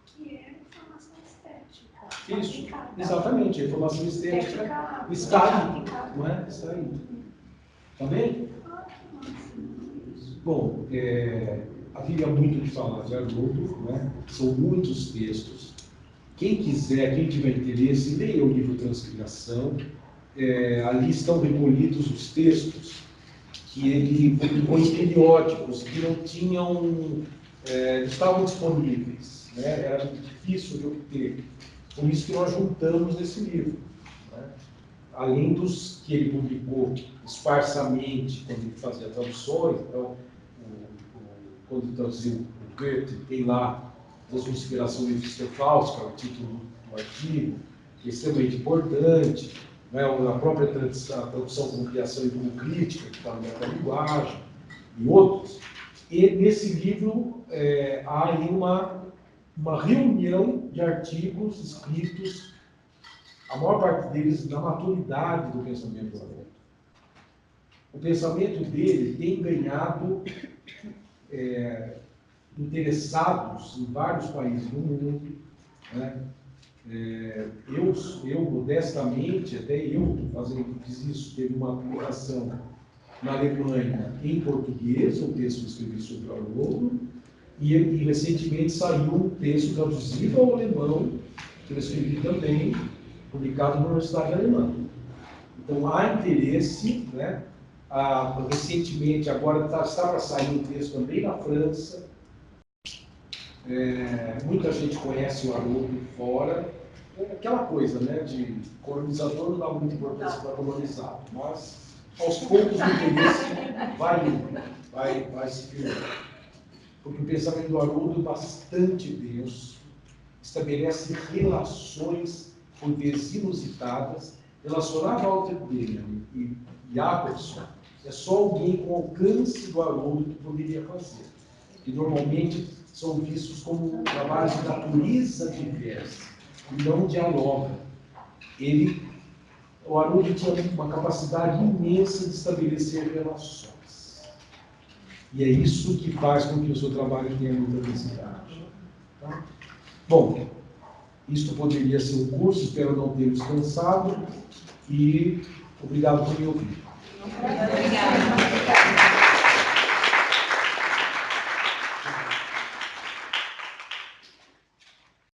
Que é informação estética. Isso, exatamente. A informação estética está aí, não é? Está aí. Tá bem? Bom, havia muito de falar de Haroldo, né? São muitos textos. Quem quiser, quem tiver interesse, leia o livro Transpiração. Ali estão recolhidos os textos que ele publicou em periódicos que não tinham estavam disponíveis, né? Era muito difícil de obter. Por isso que nós juntamos nesse livro, né? Além dos que ele publicou esparsamente, quando ele fazia traduções. Então, quando ele traduziu o Goethe, tem lá as considerações de Stefans, que é o título do artigo, que é extremamente importante, né? A própria tradução como criação e como crítica, que está na metalinguagem, e outros. E nesse livro há aí uma reunião de artigos escritos, a maior parte deles na maturidade do pensamento do Haroldo. O pensamento dele tem ganhado interessados em vários países do mundo, né? Eu modestamente, até eu fiz isso, teve uma publicação na Alemanha em português, um texto que eu escrevi sobre o Haroldo, e recentemente saiu um texto traduzido ao alemão, que eu escrevi também, publicado na Universidade Alemã. Então há interesse, né? Recentemente, agora está para sair um texto também na França. Muita gente conhece o Haroldo fora. Aquela coisa, né, de colonizador não dá muita importância para colonizado, mas aos poucos o interesse vai se firmando. Porque o pensamento do Haroldo é bastante denso, estabelece relações, por vezes inusitadas, relacionado ao Walter Benjamin e Jacobson. É só alguém com alcance do Haroldo que poderia fazer. E normalmente são vistos como trabalhos de natureza diversa, e não dialoga. O Haroldo tinha uma capacidade imensa de estabelecer relações. E é isso que faz com que o seu trabalho tenha muita densidade. Tá? Bom, isto poderia ser um curso, espero não ter descansado, e obrigado por me ouvir. Obrigada.